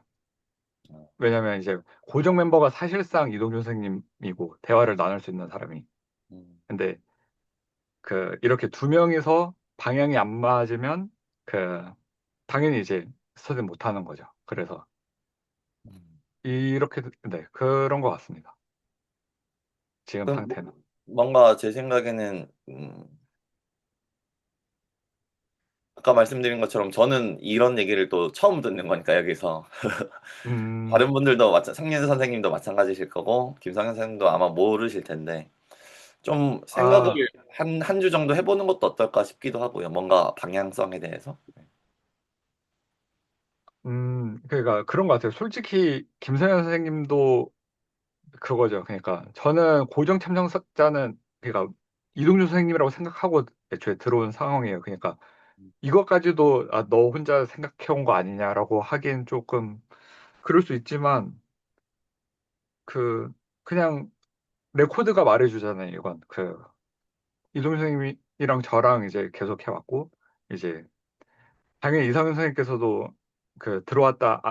어, 왜냐면 이제 고정 멤버가 사실상 이동준 선생님이고 대화를 나눌 수 있는 사람이. 음, 근데 그 이렇게 두 명이서 방향이 안 맞으면 그 당연히 이제 스터디 못 하는 거죠. 그래서 음. 이렇게 네, 그런 것 같습니다. 지금 그럼 상태는. 뭔가 제 생각에는 아까 말씀드린 것처럼 저는 이런 얘기를 또 처음 듣는 거니까 여기서 음, 다른 분들도 상년 선생님도 마찬가지실 거고 김상현 선생님도 아마 모르실 텐데 좀 생각을 아, 한 주 정도 해보는 것도 어떨까 싶기도 하고요. 뭔가 방향성에 대해서. 그러니까 그런 것 같아요. 솔직히 김선현 선생님도 그거죠. 그러니까 저는 고정 참석자는 그러니까 이동준 선생님이라고 생각하고 애초에 들어온 상황이에요. 그러니까 이것까지도 아, 너 혼자 생각해온 거 아니냐라고 하기엔 조금 그럴 수 있지만 그 그냥 레코드가 말해주잖아요. 이건 그 이동준 선생님이랑 저랑 이제 계속 해왔고 이제 당연히 이상현 선생님께서도 그 들어왔다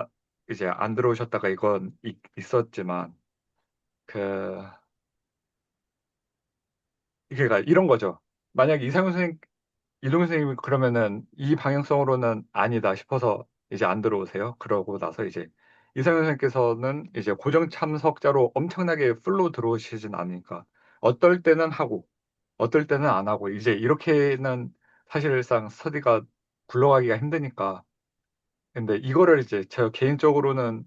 이제 안 들어오셨다가 이건 있었지만 그 그러니까 이런 거죠. 만약 이상현 선생님 이동현 선생님이 그러면은 이 방향성으로는 아니다 싶어서 이제 안 들어오세요. 그러고 나서 이제 이상현 선생님께서는 이제 고정 참석자로 엄청나게 풀로 들어오시진 않으니까 어떨 때는 하고 어떨 때는 안 하고 이제 이렇게는 사실상 스터디가 굴러가기가 힘드니까 근데 이거를 이제 저 개인적으로는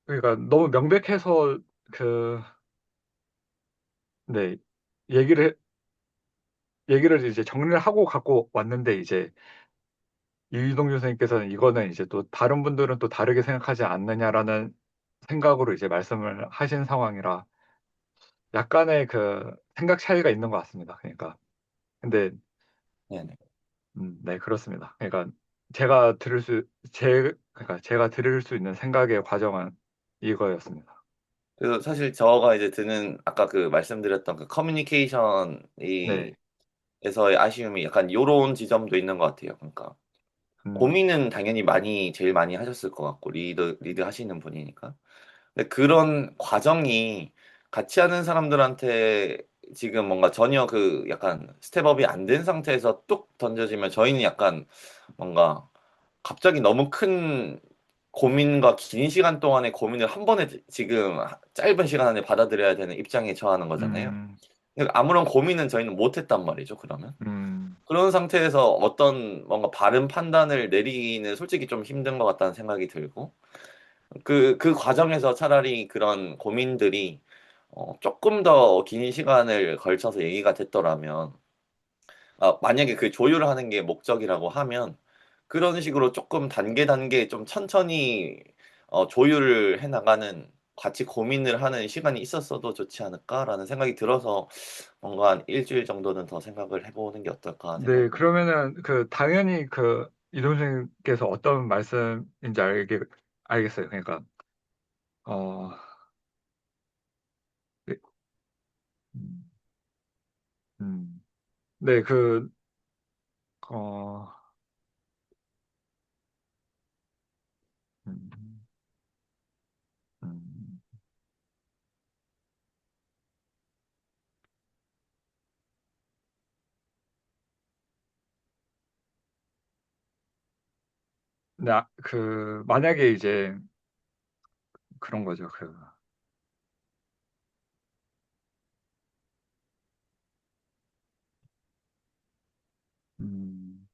그러니까 너무 명백해서 그 네 얘기를 얘기를 이제 정리를 하고 갖고 왔는데 이제 이동준 선생님께서는 이거는 이제 또 다른 분들은 또 다르게 생각하지 않느냐라는 생각으로 이제 말씀을 하신 상황이라 약간의 그 생각 차이가 있는 것 같습니다. 그러니까 근데 네네. 네 그렇습니다. 그러니까 제가 들을 그러니까 제가 들을 수 있는 생각의 과정은 이거였습니다. 그래서 사실 저가 이제 드는 아까 그 말씀드렸던 그 네, 커뮤니케이션이 에서의 아쉬움이 약간 요런 지점도 있는 것 같아요. 그러니까 음, 고민은 당연히 제일 많이 하셨을 것 같고 리드 하시는 분이니까. 근데 그런 과정이 같이 하는 사람들한테 지금 뭔가 전혀 그 약간 스텝업이 안 된 상태에서 뚝 던져지면 저희는 약간 뭔가 갑자기 너무 큰 고민과 긴 시간 동안의 고민을 한 번에 지금 짧은 시간 안에 받아들여야 되는 입장에 처하는 거잖아요. 음, 그러니까 아무런 고민은 저희는 못 했단 말이죠, 그러면. 음, 그런 상태에서 어떤 뭔가 바른 판단을 내리기는 솔직히 좀 힘든 것 같다는 생각이 들고, 그 과정에서 차라리 그런 고민들이 조금 더 긴 시간을 걸쳐서 얘기가 됐더라면, 만약에 그 조율을 하는 게 목적이라고 하면, 그런 식으로 조금 단계 단계 좀 천천히 조율을 해 나가는, 같이 고민을 하는 시간이 있었어도 좋지 않을까라는 생각이 들어서 뭔가 한 일주일 정도는 더 생각을 해보는 게 어떨까 네 생각합니다. 그러면은 그 당연히 그 이동준 선생님께서 어떤 말씀인지 알겠어요. 그러니까 어, 네, 음, 네, 어, 음, 음. 근데 그 만약에 이제 그런 거죠. 음,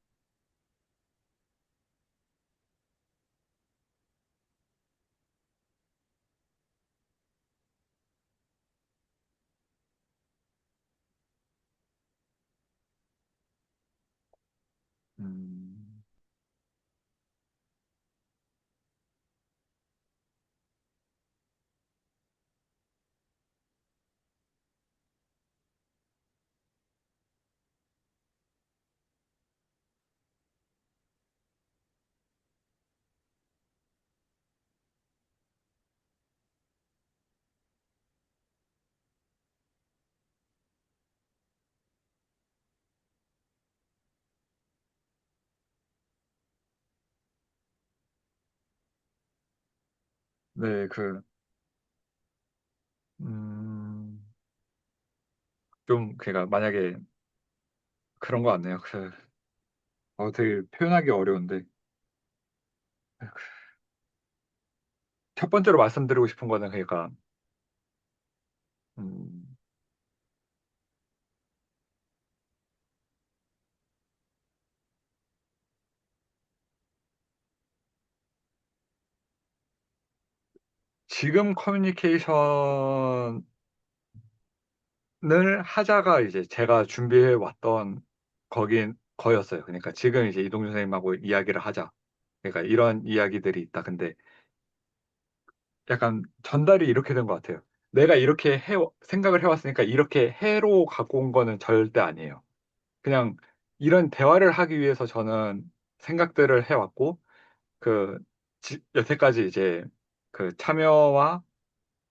음. 네, 음, 좀, 그니까, 만약에 그런 거 같네요. 되게 표현하기 어려운데. 첫 번째로 말씀드리고 싶은 거는, 그러니까, 음, 지금 커뮤니케이션을 하자가 이제 제가 준비해 왔던 거였어요. 그러니까 지금 이제 이동준 선생님하고 이야기를 하자. 그러니까 이런 이야기들이 있다. 근데 약간 전달이 이렇게 된 것 같아요. 내가 이렇게 생각을 해왔으니까 이렇게 해로 갖고 온 거는 절대 아니에요. 그냥 이런 대화를 하기 위해서 저는 생각들을 해왔고, 그, 여태까지 이제 그 참여와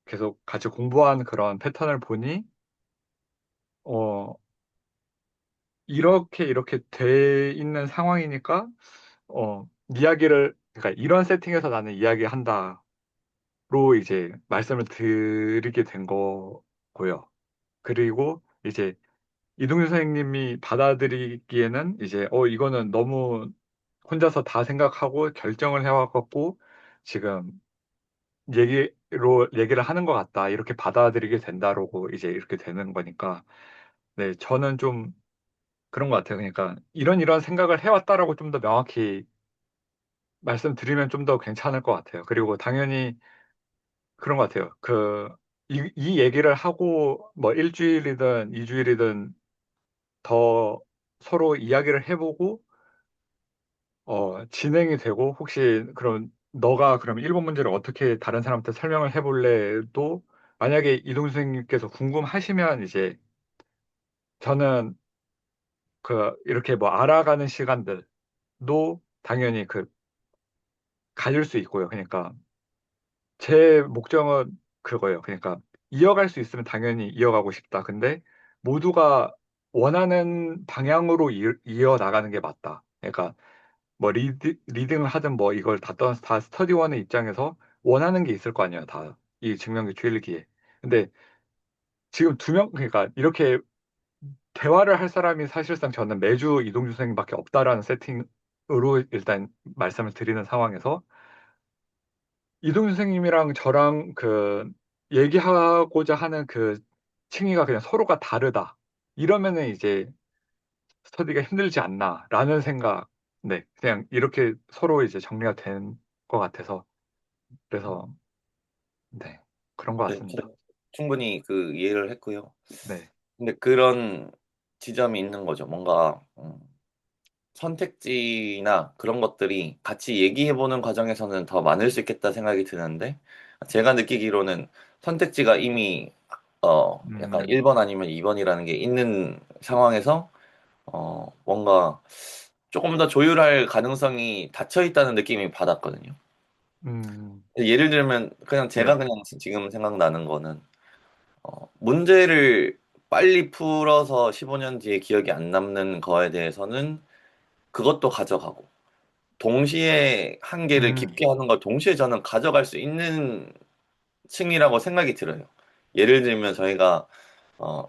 계속 같이 공부한 그런 패턴을 보니, 어, 이렇게 돼 있는 상황이니까, 그러니까 이런 세팅에서 나는 이야기한다로 이제 말씀을 드리게 된 거고요. 그리고 이제 이동규 선생님이 받아들이기에는 이제, 이거는 너무 혼자서 다 생각하고 결정을 해와갖고 지금 얘기를 하는 것 같다. 이렇게 받아들이게 된다라고 이제 이렇게 되는 거니까. 네, 저는 좀 그런 것 같아요. 그러니까 이런 생각을 해왔다라고 좀 더 명확히 말씀드리면 좀 더 괜찮을 것 같아요. 그리고 당연히 그런 것 같아요. 이 얘기를 하고 뭐 일주일이든 이주일이든 더 서로 이야기를 해보고 진행이 되고 혹시 그럼 너가 그럼 일본 문제를 어떻게 다른 사람한테 설명을 해볼래도 만약에 이동 선생님께서 궁금하시면 이제 저는 이렇게 뭐 알아가는 시간들도 당연히 가질 수 있고요. 그러니까 제 목적은 그거예요. 그러니까 이어갈 수 있으면 당연히 이어가고 싶다. 근데 모두가 원하는 방향으로 이어 나가는 게 맞다. 그러니까 뭐 리딩을 하든 뭐 이걸 다 스터디원의 입장에서 원하는 게 있을 거 아니에요. 다 이 증명기 주일기에. 근데 지금 두 명, 그러니까 이렇게 대화를 할 사람이 사실상 저는 매주 이동주 선생님밖에 없다라는 세팅으로 일단 말씀을 드리는 상황에서 이동주 선생님이랑 저랑 얘기하고자 하는 층위가 그냥 서로가 다르다. 이러면은 이제 스터디가 힘들지 않나라는 생각. 네, 그냥 이렇게 서로 이제 정리가 된 것 같아서 그래서 네, 그런 것 네, 같습니다. 충분히 그 이해를 했고요. 네, 근데 그런 지점이 있는 거죠. 뭔가 선택지나 그런 것들이 같이 얘기해보는 과정에서는 더 많을 수 있겠다 생각이 드는데 제가 느끼기로는 선택지가 이미 약간 음, 1번 아니면 2번이라는 게 있는 상황에서 뭔가 조금 더 조율할 가능성이 닫혀 있다는 느낌이 받았거든요. 음, 예를 들면 그냥 제가 네, 그냥 지금 생각나는 거는 문제를 빨리 풀어서 15년 뒤에 기억이 안 남는 거에 대해서는 그것도 가져가고 동시에 한 개를 음, 깊게 하는 걸 동시에 저는 가져갈 수 있는 층이라고 생각이 들어요. 예를 들면 저희가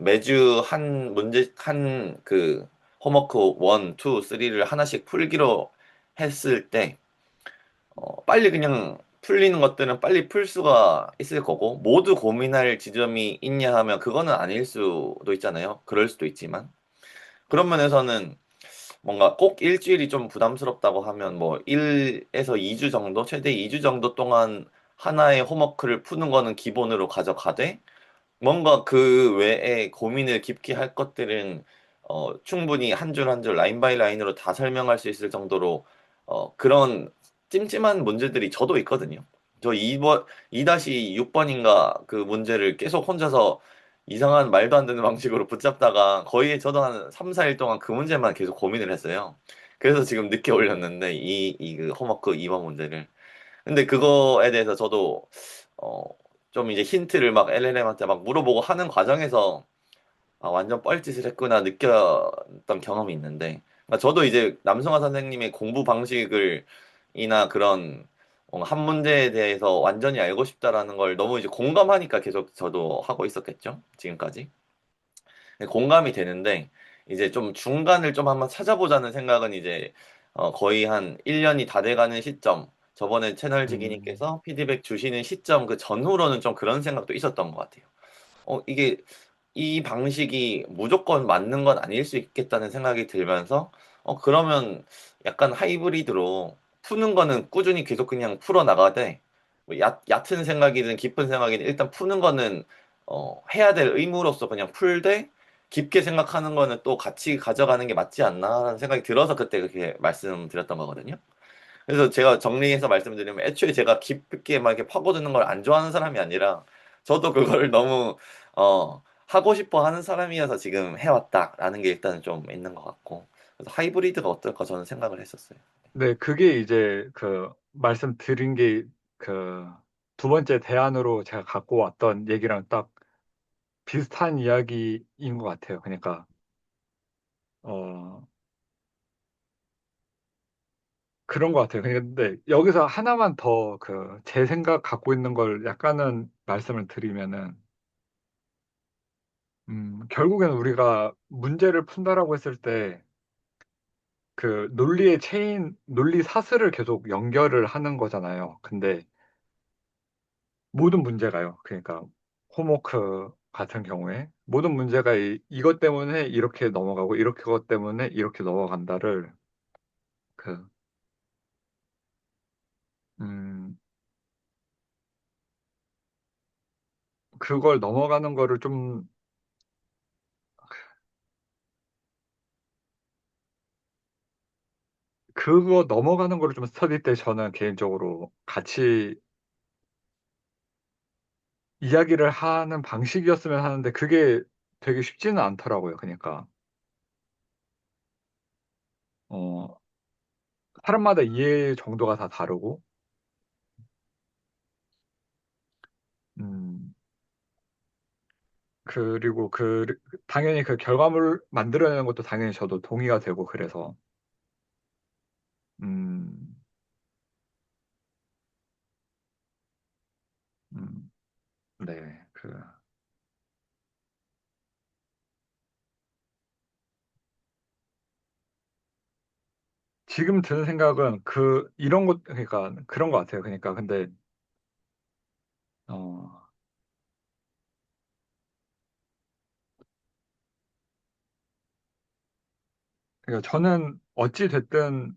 매주 한 문제 한 그 홈워크 1, 2, 3를 하나씩 풀기로 했을 때 빨리 그냥 풀리는 것들은 빨리 풀 수가 있을 거고 모두 고민할 지점이 있냐 하면 그거는 아닐 수도 있잖아요. 그럴 수도 있지만 그런 면에서는 뭔가 꼭 일주일이 좀 부담스럽다고 하면 뭐 1에서 2주 정도, 최대 2주 정도 동안 하나의 홈워크를 푸는 거는 기본으로 가져가되 뭔가 그 외에 고민을 깊게 할 것들은 충분히 한 줄 한 줄 라인 바이 라인으로 다 설명할 수 있을 정도로 그런 찜찜한 문제들이 저도 있거든요. 저 2번, 2-6번인가 그 문제를 계속 혼자서 이상한 말도 안 되는 방식으로 붙잡다가 거의 저도 한 3, 4일 동안 그 문제만 계속 고민을 했어요. 그래서 지금 늦게 올렸는데 그 홈워크 2번 문제를. 근데 그거에 대해서 저도 어, 좀 이제 힌트를 막 LLM한테 막 물어보고 하는 과정에서 완전 뻘짓을 했구나 느꼈던 경험이 있는데 저도 이제 남성화 선생님의 공부 방식을 이나 그런 뭔가 한 문제에 대해서 완전히 알고 싶다라는 걸 너무 이제 공감하니까 계속 저도 하고 있었겠죠. 지금까지. 공감이 되는데 이제 좀 중간을 좀 한번 찾아보자는 생각은 이제 거의 한 1년이 다 돼가는 시점 저번에 채널 음, 지기님께서 피드백 주시는 시점 그 전후로는 좀 그런 생각도 있었던 것 같아요. 이게 이 방식이 무조건 맞는 건 아닐 수 있겠다는 생각이 들면서 그러면 약간 하이브리드로 푸는 거는 꾸준히 계속 그냥 풀어 나가되 뭐 얕은 생각이든 깊은 생각이든 일단 푸는 거는 해야 될 의무로서 그냥 풀되 깊게 생각하는 거는 또 같이 가져가는 게 맞지 않나라는 생각이 들어서 그때 그렇게 말씀드렸던 거거든요. 그래서 제가 정리해서 말씀드리면 애초에 제가 깊게 막 이렇게 파고드는 걸 안 좋아하는 사람이 아니라 저도 그걸 너무 하고 싶어 하는 사람이어서 지금 해왔다라는 게 일단은 좀 있는 것 같고 그래서 하이브리드가 어떨까 저는 생각을 했었어요. 네, 그게 이제 그 말씀드린 게 그 두 번째 대안으로 제가 갖고 왔던 얘기랑 딱 비슷한 이야기인 것 같아요. 그러니까, 어, 그런 것 같아요. 근데 여기서 하나만 더 그 제 생각 갖고 있는 걸 약간은 말씀을 드리면은, 결국엔 우리가 문제를 푼다라고 했을 때 그 논리의 체인, 논리 사슬을 계속 연결을 하는 거잖아요. 근데 모든 문제가요. 그러니까 홈워크 같은 경우에 모든 문제가 이것 때문에 이렇게 넘어가고 이렇게 것 때문에 이렇게 넘어간다를 그, 음, 그걸 넘어가는 거를 좀 그거 넘어가는 거를 좀 스터디 때 저는 개인적으로 같이 이야기를 하는 방식이었으면 하는데 그게 되게 쉽지는 않더라고요. 그러니까 어, 사람마다 이해 정도가 다 다르고 음, 그리고 당연히 그 결과물 만들어내는 것도 당연히 저도 동의가 되고 그래서 음, 음, 네, 지금 드는 생각은 이런 것, 그러니까 그런 것 같아요. 그러니까 근데 어, 그러니까 저는 어찌 됐든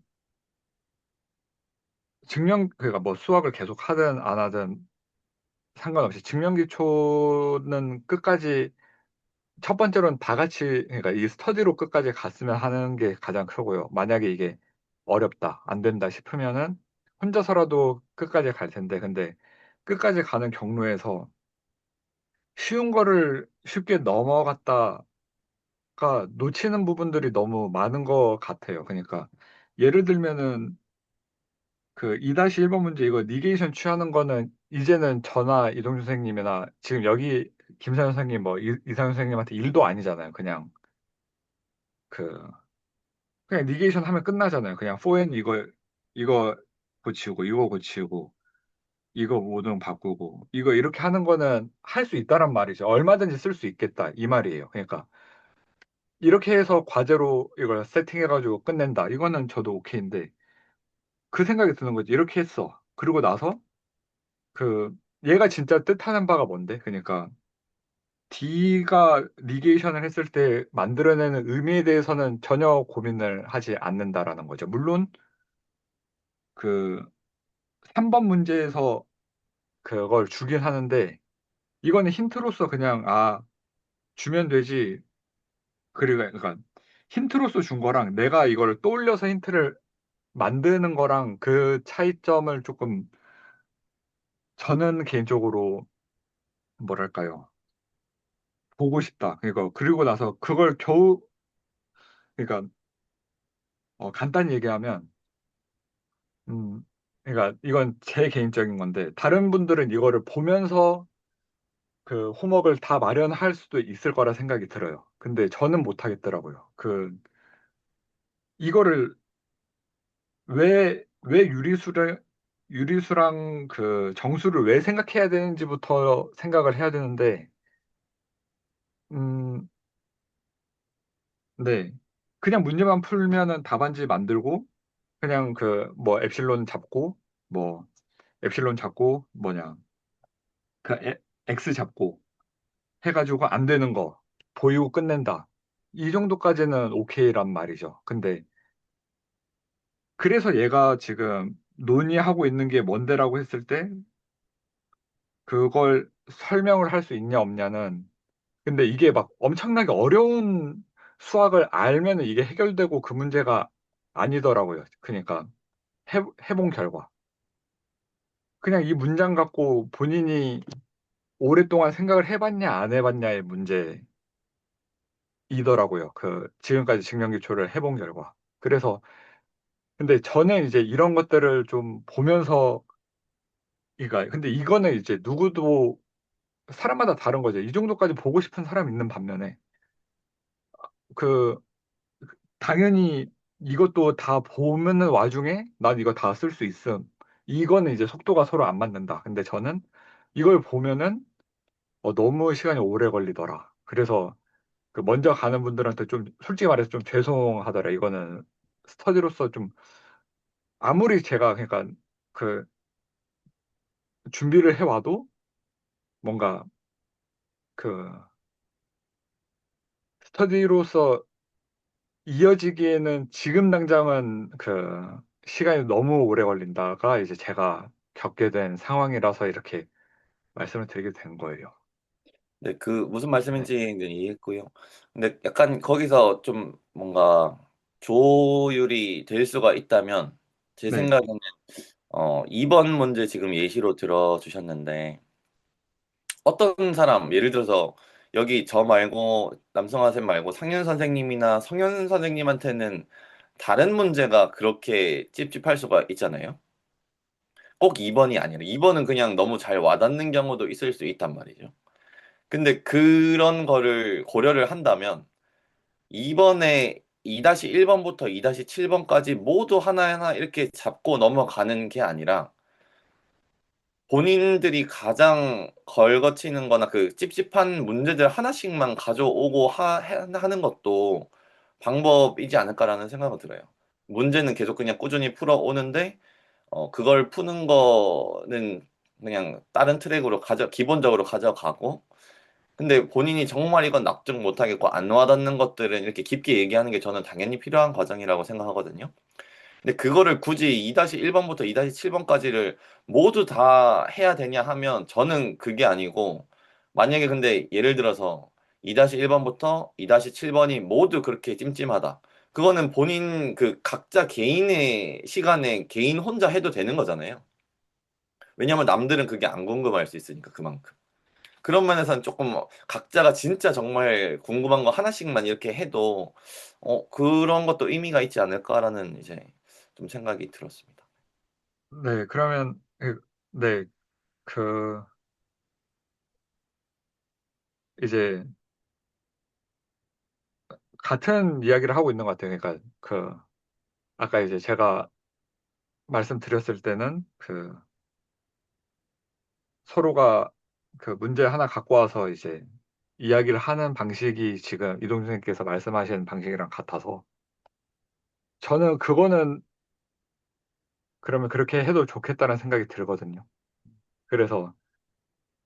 그러니까 뭐 수학을 계속 하든 안 하든 상관없이 증명기초는 끝까지 첫 번째로는 다 같이 그러니까 이 스터디로 끝까지 갔으면 하는 게 가장 크고요. 만약에 이게 어렵다, 안 된다 싶으면은 혼자서라도 끝까지 갈 텐데 근데 끝까지 가는 경로에서 쉬운 거를 쉽게 넘어갔다가 놓치는 부분들이 너무 많은 것 같아요. 그러니까 예를 들면은 그 2-1번 문제 이거 니게이션 취하는 거는 이제는 저나 이동준 선생님이나 지금 여기 김사현 선생님 뭐 이상현 선생님한테 일도 아니잖아요. 그 그냥 니게이션 하면 끝나잖아요. 그냥 for 이거 고치고 이거 고치고 이거 모든 바꾸고 이거 이렇게 하는 거는 할 수 있다란 말이죠. 얼마든지 쓸 수 있겠다 이 말이에요. 그러니까 이렇게 해서 과제로 이걸 세팅해가지고 끝낸다. 이거는 저도 오케이인데 그 생각이 드는 거지. 이렇게 했어. 그리고 나서 그 얘가 진짜 뜻하는 바가 뭔데? 그러니까 D가 니게이션을 했을 때 만들어내는 의미에 대해서는 전혀 고민을 하지 않는다라는 거죠. 물론 그 3번 문제에서 그걸 주긴 하는데 이거는 힌트로서 그냥 주면 되지. 그러니까 힌트로서 준 거랑 내가 이거를 떠올려서 힌트를 만드는 거랑 그 차이점을 조금 저는 개인적으로 뭐랄까요? 보고 싶다. 그리고 나서 그걸 겨우 그러니까 간단히 얘기하면 음 그러니까 이건 제 개인적인 건데 다른 분들은 이거를 보면서 그 홈워크를 다 마련할 수도 있을 거라 생각이 들어요. 근데 저는 못 하겠더라고요. 이거를 왜 유리수를 유리수랑 그 정수를 왜 생각해야 되는지부터 생각을 해야 되는데, 음, 네. 그냥 문제만 풀면은 답안지 만들고, 그냥 그, 뭐, 엡실론 잡고, 뭐, 엡실론 잡고, 뭐냐, 그, X 잡고, 해가지고 안 되는 거, 보이고 끝낸다. 이 정도까지는 오케이란 말이죠. 근데, 그래서 얘가 지금 논의하고 있는 게 뭔데라고 했을 때, 그걸 설명을 할 수 있냐, 없냐는, 근데 이게 막 엄청나게 어려운 수학을 알면 이게 해결되고 그 문제가 아니더라고요. 그러니까 해본 결과. 그냥 이 문장 갖고 본인이 오랫동안 생각을 해봤냐, 안 해봤냐의 문제이더라고요. 그 지금까지 증명기초를 해본 결과. 그래서 근데 저는 이제 이런 것들을 좀 보면서 근데 이거는 이제 누구도 사람마다 다른 거죠. 이 정도까지 보고 싶은 사람 있는 반면에 그 당연히 이것도 다 보면은 와중에 난 이거 다 쓸 수 있음. 이거는 이제 속도가 서로 안 맞는다. 근데 저는 이걸 보면은 너무 시간이 오래 걸리더라. 그래서 그 먼저 가는 분들한테 좀 솔직히 말해서 좀 죄송하더라. 이거는 스터디로서 좀 아무리 제가 그러니까 그 준비를 해와도 뭔가 그 스터디로서 이어지기에는 지금 당장은 그 시간이 너무 오래 걸린다가 이제 제가 겪게 된 상황이라서 이렇게 말씀을 드리게 된 거예요. 네, 그 무슨 네. 말씀인지 이제 이해했고요. 근데 약간 거기서 좀 뭔가 조율이 될 수가 있다면 제 네. 생각에는 2번 문제 지금 예시로 들어주셨는데 어떤 사람 예를 들어서 여기 저 말고 남성화쌤 말고 상현 선생님이나 성현 선생님한테는 다른 문제가 그렇게 찝찝할 수가 있잖아요. 꼭 2번이 아니라 2번은 그냥 너무 잘 와닿는 경우도 있을 수 있단 말이죠. 근데 그런 거를 고려를 한다면 이번에 2-1번부터 2-7번까지 모두 하나하나 이렇게 잡고 넘어가는 게 아니라 본인들이 가장 걸거치는 거나 그 찝찝한 문제들 하나씩만 가져오고 하는 것도 방법이지 않을까라는 생각은 들어요. 문제는 계속 그냥 꾸준히 풀어오는데 그걸 푸는 거는 그냥 다른 트랙으로 기본적으로 가져가고 근데 본인이 정말 이건 납득 못하겠고 안 와닿는 것들은 이렇게 깊게 얘기하는 게 저는 당연히 필요한 과정이라고 생각하거든요. 근데 그거를 굳이 2-1번부터 2-7번까지를 모두 다 해야 되냐 하면 저는 그게 아니고 만약에 근데 예를 들어서 2-1번부터 2-7번이 모두 그렇게 찜찜하다. 그거는 본인 그 각자 개인의 시간에 개인 혼자 해도 되는 거잖아요. 왜냐면 남들은 그게 안 궁금할 수 있으니까 그만큼. 그런 면에서는 조금 각자가 진짜 정말 궁금한 거 하나씩만 이렇게 해도 그런 것도 의미가 있지 않을까라는 이제 좀 생각이 들었습니다. 네. 그러면 네. 그 이제 같은 이야기를 하고 있는 것 같아요. 그러니까 그 아까 이제 제가 말씀드렸을 때는 그 서로가 그 문제 하나 갖고 와서 이제 이야기를 하는 방식이 지금 이동준 선생님께서 말씀하신 방식이랑 같아서 저는 그거는 그러면 그렇게 해도 좋겠다는 생각이 들거든요. 그래서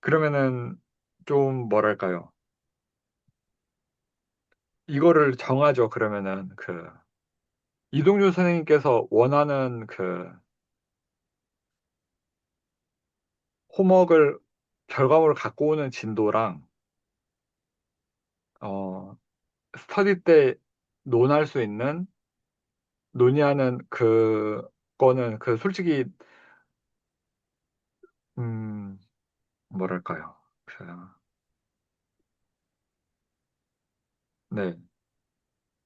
그러면은 좀 뭐랄까요? 이거를 정하죠. 그러면은 그 이동준 선생님께서 원하는 그 홈워크를 결과물을 갖고 오는 진도랑 어 스터디 때 논할 수 있는 논의하는 그거는 그 솔직히 음 뭐랄까요? 그 네.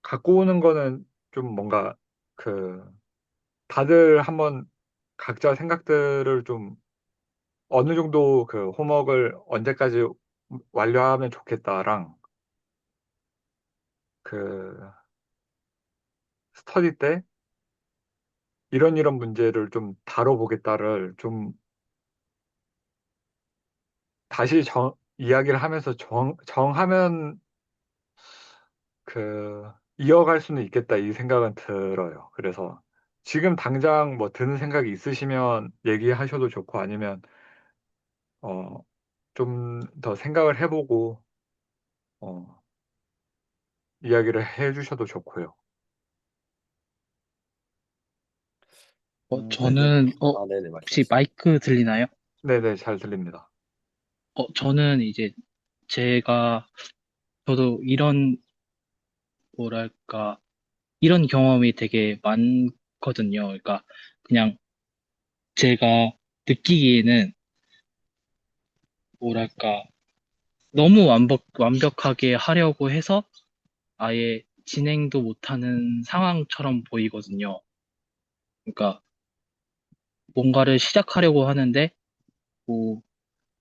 갖고 오는 거는 좀 뭔가 그 다들 한번 각자 생각들을 좀 어느 정도 그 홈워크를 언제까지 완료하면 좋겠다랑 그 스터디 때 이런 문제를 좀 다뤄보겠다를 좀 다시 이야기를 하면서 정하면 이어갈 수는 있겠다 이 생각은 들어요. 그래서 지금 당장 뭐 드는 생각이 있으시면 얘기하셔도 좋고 아니면 어, 좀 더 생각을 해보고 어, 이야기를 해주셔도 좋고요. 네네. 저는, 아, 네네, 혹시 말씀하세요. 마이크 들리나요? 네네, 잘 들립니다. 저는 이제 제가, 저도 뭐랄까, 이런 경험이 되게 많거든요. 그러니까, 그냥 제가 느끼기에는, 뭐랄까, 너무 완벽하게 하려고 해서 아예 진행도 못하는 상황처럼 보이거든요. 그러니까, 뭔가를 시작하려고 하는데, 뭐,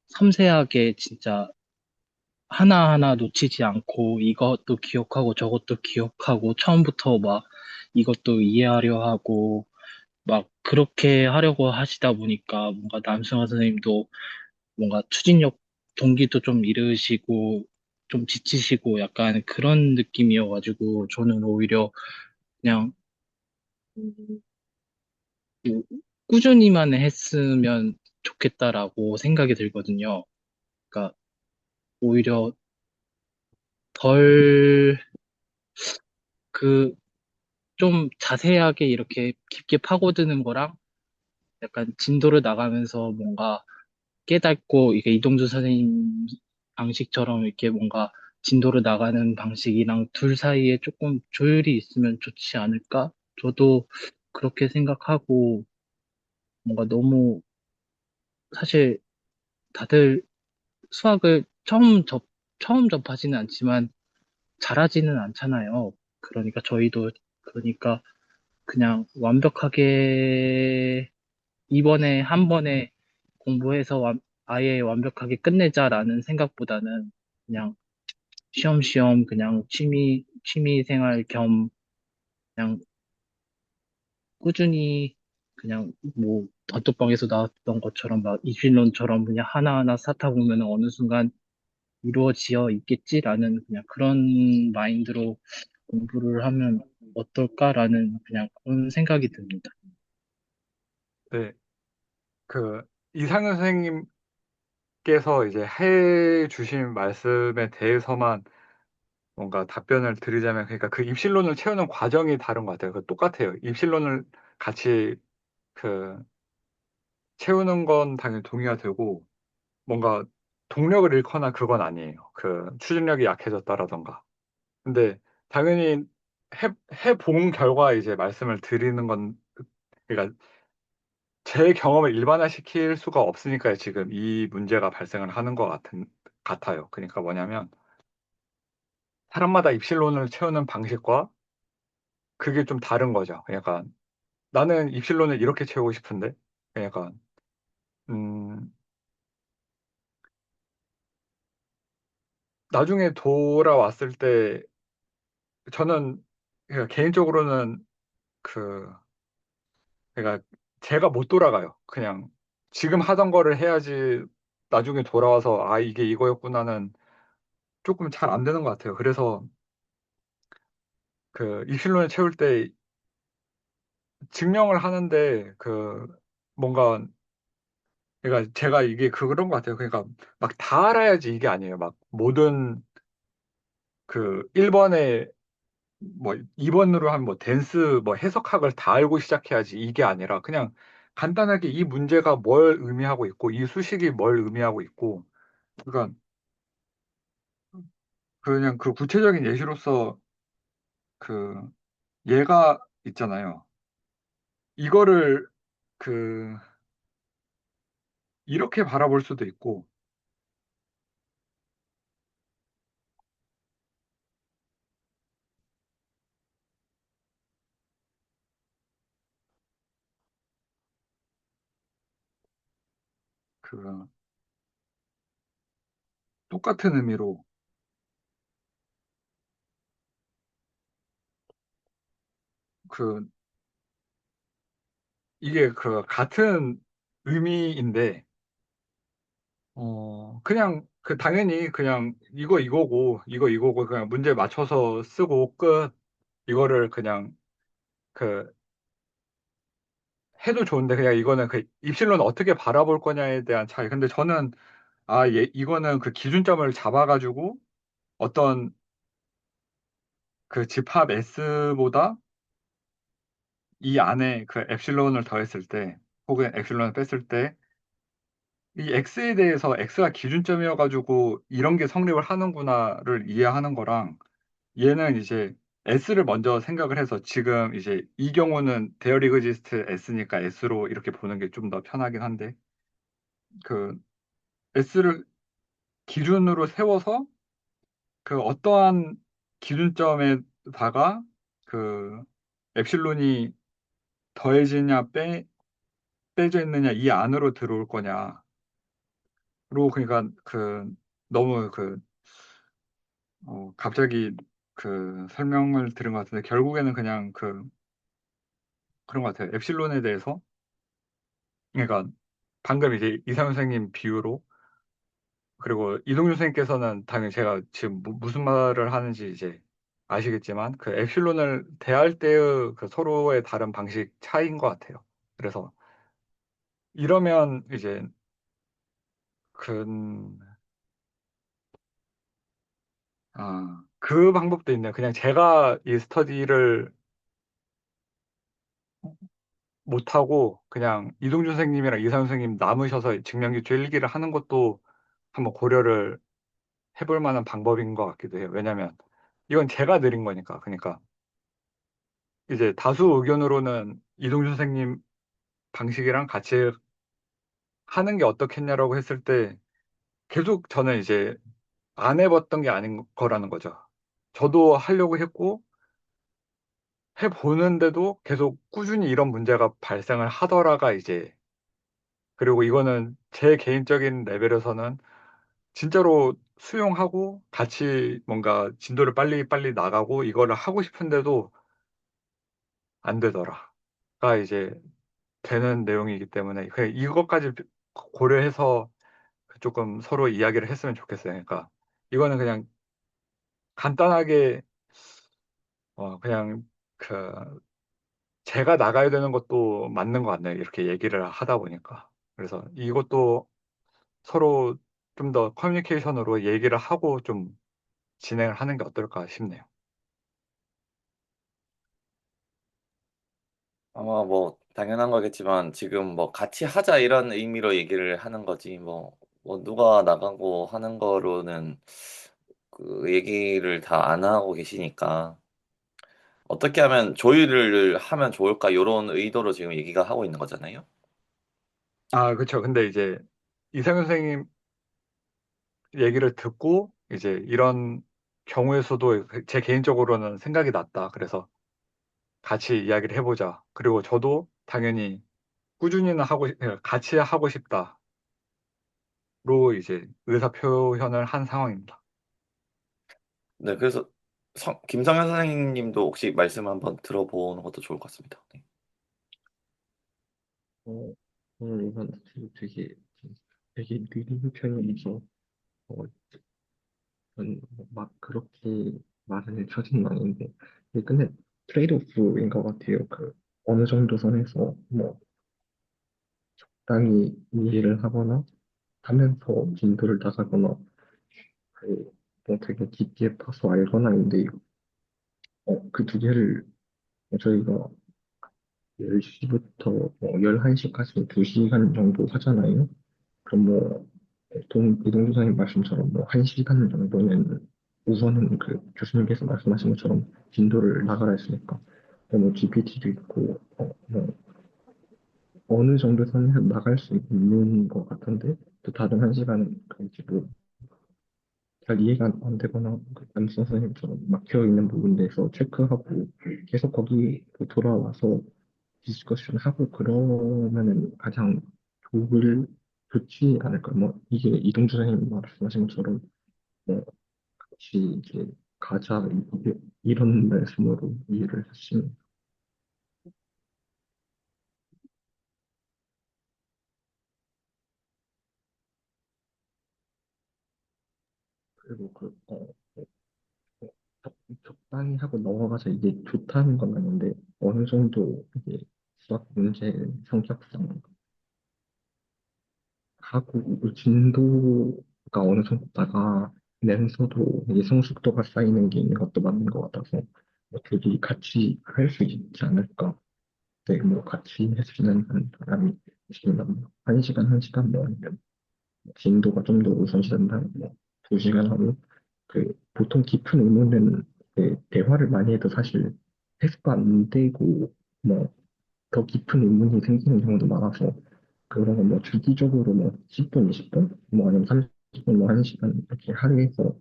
섬세하게 진짜 하나하나 놓치지 않고 이것도 기억하고 저것도 기억하고 처음부터 막 이것도 이해하려 하고 막 그렇게 하려고 하시다 보니까 뭔가 남승환 선생님도 뭔가 추진력 동기도 좀 잃으시고 좀 지치시고 약간 그런 느낌이어가지고 저는 오히려 그냥 뭐 꾸준히만 했으면 좋겠다라고 생각이 들거든요. 그러니까 오히려 덜 그 좀 자세하게 이렇게 깊게 파고드는 거랑 약간 진도를 나가면서 뭔가 깨닫고 이게 이동주 선생님 방식처럼 이렇게 뭔가 진도를 나가는 방식이랑 둘 사이에 조금 조율이 있으면 좋지 않을까? 저도 그렇게 생각하고 뭔가 너무 사실 다들 수학을 처음 접하지는 않지만 잘하지는 않잖아요. 그러니까 저희도 그러니까 그냥 완벽하게 이번에 한 번에 공부해서 아예 완벽하게 끝내자라는 생각보다는 그냥 쉬엄쉬엄 그냥 취미 생활 겸 그냥 꾸준히 그냥 뭐 단톡방에서 나왔던 것처럼 막 입신론처럼 그냥 하나하나 쌓다 보면 어느 순간 이루어지어 있겠지라는 그냥 그런 마인드로 공부를 하면 어떨까라는 그냥 그런 생각이 듭니다. 네, 그 이상현 선생님께서 이제 해 주신 말씀에 대해서만 뭔가 답변을 드리자면 그러니까 그 입실론을 채우는 과정이 다른 것 같아요. 그 똑같아요. 입실론을 같이 그 채우는 건 당연히 동의가 되고 뭔가 동력을 잃거나 그건 아니에요. 추진력이 약해졌다라던가. 근데 당연히 해본 결과 이제 말씀을 드리는 건 그러니까 제 경험을 일반화시킬 수가 없으니까 지금 이 문제가 발생을 하는 것 같아요. 그러니까 뭐냐면 사람마다 입실론을 채우는 방식과 그게 좀 다른 거죠. 그러니까 나는 입실론을 이렇게 채우고 싶은데 그러니까 음, 나중에 돌아왔을 때 저는 그러니까 개인적으로는 그 그러니까 제가 못 돌아가요. 그냥 지금 하던 거를 해야지 나중에 돌아와서 아 이게 이거였구나는 조금 잘 안 되는 것 같아요. 그래서 입실론을 채울 때 증명을 하는데 뭔가 그러니까 제가 이게 그런 것 같아요. 그러니까 막 다 알아야지 이게 아니에요. 막 모든 1번에 뭐 2번으로 하면 뭐 댄스 뭐 해석학을 다 알고 시작해야지 이게 아니라 그냥 간단하게 이 문제가 뭘 의미하고 있고 이 수식이 뭘 의미하고 있고 그러니까 그냥 그 구체적인 예시로서 그 얘가 있잖아요. 이거를 그 이렇게 바라볼 수도 있고 그 똑같은 의미로 그 이게 그 같은 의미인데, 그냥 그 당연히 그냥 이거 이거고 그냥 문제 맞춰서 쓰고 끝. 이거를 그냥 그 해도 좋은데 그냥 이거는 그 입실로는 어떻게 바라볼 거냐에 대한 차이. 근데 저는 이거는 그 기준점을 잡아가지고 어떤 그 집합 S보다 이 안에 그 엡실론을 더했을 때 혹은 엡실론을 뺐을 때 이 X에 대해서 X가 기준점이어가지고 이런 게 성립을 하는구나를 이해하는 거랑 얘는 이제 S를 먼저 생각을 해서 지금 이제 이 경우는 there exists S니까 S로 이렇게 보는 게 좀 더 편하긴 한데 그 S를 기준으로 세워서 그 어떠한 기준점에다가 그 엡실론이 더해지냐 빼져 있느냐 이 안으로 들어올 거냐로 그러니까 그 너무 갑자기 그 설명을 들은 것 같은데 결국에는 그냥 그런 것 같아요. 엡실론에 대해서 그러니까 방금 이제 이상훈 선생님 비유로 그리고 이동준 선생님께서는 당연히 제가 지금 무슨 말을 하는지 이제 아시겠지만 그 엡실론을 대할 때의 그 서로의 다른 방식 차이인 것 같아요. 그래서 이러면 이제 그, 그 방법도 있네요. 그냥 제가 이 스터디를 못하고 그냥 이동준 선생님이랑 이상훈 선생님 남으셔서 증명기초 일기를 하는 것도 한번 고려를 해볼 만한 방법인 것 같기도 해요. 왜냐면 이건 제가 느린 거니까. 그러니까 이제 다수 의견으로는 이동준 선생님 방식이랑 같이 하는 게 어떻겠냐라고 했을 때 계속 저는 이제 안 해봤던 게 아닌 거라는 거죠. 저도 하려고 했고 해보는데도 계속 꾸준히 이런 문제가 발생을 하더라가 이제 그리고 이거는 제 개인적인 레벨에서는 진짜로 수용하고 같이 뭔가 진도를 빨리빨리 나가고 이거를 하고 싶은데도 안 되더라가 이제 되는 내용이기 때문에 그냥 이것까지 고려해서 조금 서로 이야기를 했으면 좋겠어요. 그러니까 이거는 그냥 간단하게 그냥 그 제가 나가야 되는 것도 맞는 것 같네요. 이렇게 얘기를 하다 보니까. 그래서 이것도 서로 좀 더 커뮤니케이션으로 얘기를 하고 좀 진행을 하는 게 어떨까 싶네요. 아마 뭐 당연한 거겠지만 지금 뭐 같이 하자 이런 의미로 얘기를 하는 거지 뭐 누가 나가고 하는 거로는 그 얘기를 다 안 하고 계시니까 어떻게 하면 조율을 하면 좋을까 요런 의도로 지금 얘기가 하고 있는 거잖아요. 그렇죠. 근데 이제 이상현 선생님 얘기를 듣고 이제 이런 경우에서도 제 개인적으로는 생각이 났다. 그래서 같이 이야기를 해보자. 그리고 저도 당연히 꾸준히는 같이 하고 싶다로 이제 의사 표현을 한 상황입니다. 네, 그래서 김성현 선생님도 혹시 말씀 한번 들어보는 것도 좋을 것 같습니다. 네. 어, 오늘 이건 되게 느린 편이어서 어, 저는 막 그렇게 말을 쳐진 않은데 근데 트레이드오프인 것 같아요. 그 어느 정도 선에서 뭐 적당히 이해를 하거나 하면서 진도를 나가거나 뭐 되게 깊게 파서 알거나인데 그 두 개를 저희가 10시부터 11시까지 2시간 정도 하잖아요. 그럼 뭐 이동 교사님 말씀처럼 뭐 1시간 정도는 우선은 그 교수님께서 말씀하신 것처럼 진도를 나가라 했으니까 뭐 GPT도 있고 뭐 어느 정도 선에서 나갈 수 있는 것 같은데 또 다른 1시간은 그 이제 뭐 잘 이해가 안 되거나 그 남수 선생님처럼 막혀 있는 부분에서 체크하고 계속 거기 돌아와서 디스커션 하고 그러면은 가장 좋지 않을까. 뭐 이게 이동주 선생님 말씀하신 것처럼 뭐 같이 이제 가자 이런 말씀으로 이해를 하시면 그리고 적당히 하고 넘어가서 이게 좋다는 건 아닌데, 어느 정도 이게 수학 문제 성격상 하고 그 진도가 어느 정도 나가면서도 이 성숙도가 쌓이는 게 있는 것도 맞는 것 같아서 뭐 둘이 같이 할 수 있지 않을까. 네, 뭐 같이 했으면 한 사람이 있으면 한 시간 한 시간 뭐 아니면 진도가 좀 더 우선시된다면 뭐두 시간 하고 그 보통 깊은 의문은 그 대화를 많이 해도 사실 해소가 안 되고 뭐 더 깊은 의문이 생기는 경우도 많아서 그런 건뭐 주기적으로 뭐 10분, 20분, 뭐 아니면 30분, 뭐 1시간 이렇게 할애해서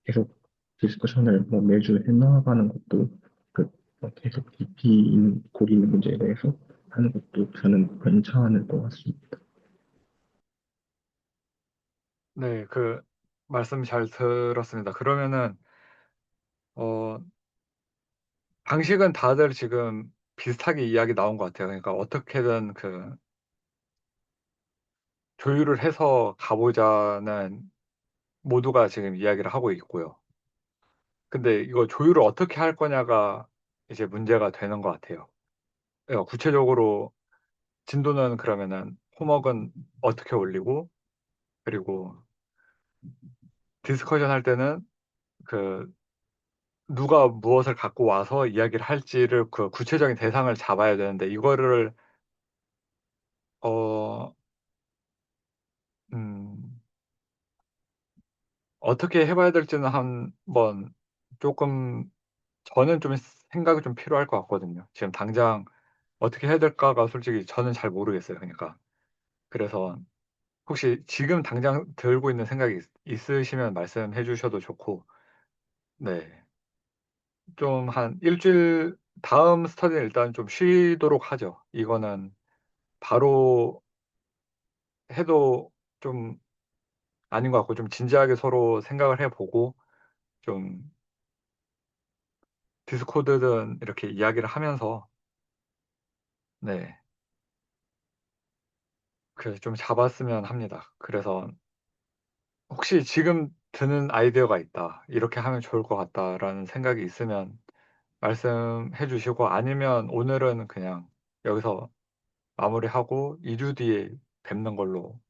계속 디스커션을 뭐 매주 해나가는 것도 계속 깊이 고리 있는 문제에 대해서 하는 것도 저는 괜찮을 것 같습니다. 네, 그 말씀 잘 들었습니다. 그러면은 어, 방식은 다들 지금 비슷하게 이야기 나온 것 같아요. 그러니까 어떻게든 그 조율을 해서 가보자는 모두가 지금 이야기를 하고 있고요. 근데 이거 조율을 어떻게 할 거냐가 이제 문제가 되는 것 같아요. 구체적으로 진도는 그러면은 홈워크는 어떻게 올리고, 그리고 디스커션 할 때는 그 누가 무엇을 갖고 와서 이야기를 할지를 그 구체적인 대상을 잡아야 되는데 이거를 어, 음, 어떻게 해봐야 될지는 한번 조금 저는 좀 생각이 좀 필요할 것 같거든요. 지금 당장 어떻게 해야 될까가 솔직히 저는 잘 모르겠어요. 그러니까 그래서 혹시 지금 당장 들고 있는 생각이 있으시면 말씀해 주셔도 좋고, 네. 좀 한 일주일 다음 스터디는 일단 좀 쉬도록 하죠. 이거는 바로 해도 좀 아닌 것 같고 좀 진지하게 서로 생각을 해보고 좀 디스코드든 이렇게 이야기를 하면서 네. 그래서 좀 잡았으면 합니다. 그래서 혹시 지금 드는 아이디어가 있다. 이렇게 하면 좋을 것 같다라는 생각이 있으면 말씀해 주시고 아니면 오늘은 그냥 여기서 마무리하고 2주 뒤에 뵙는 걸로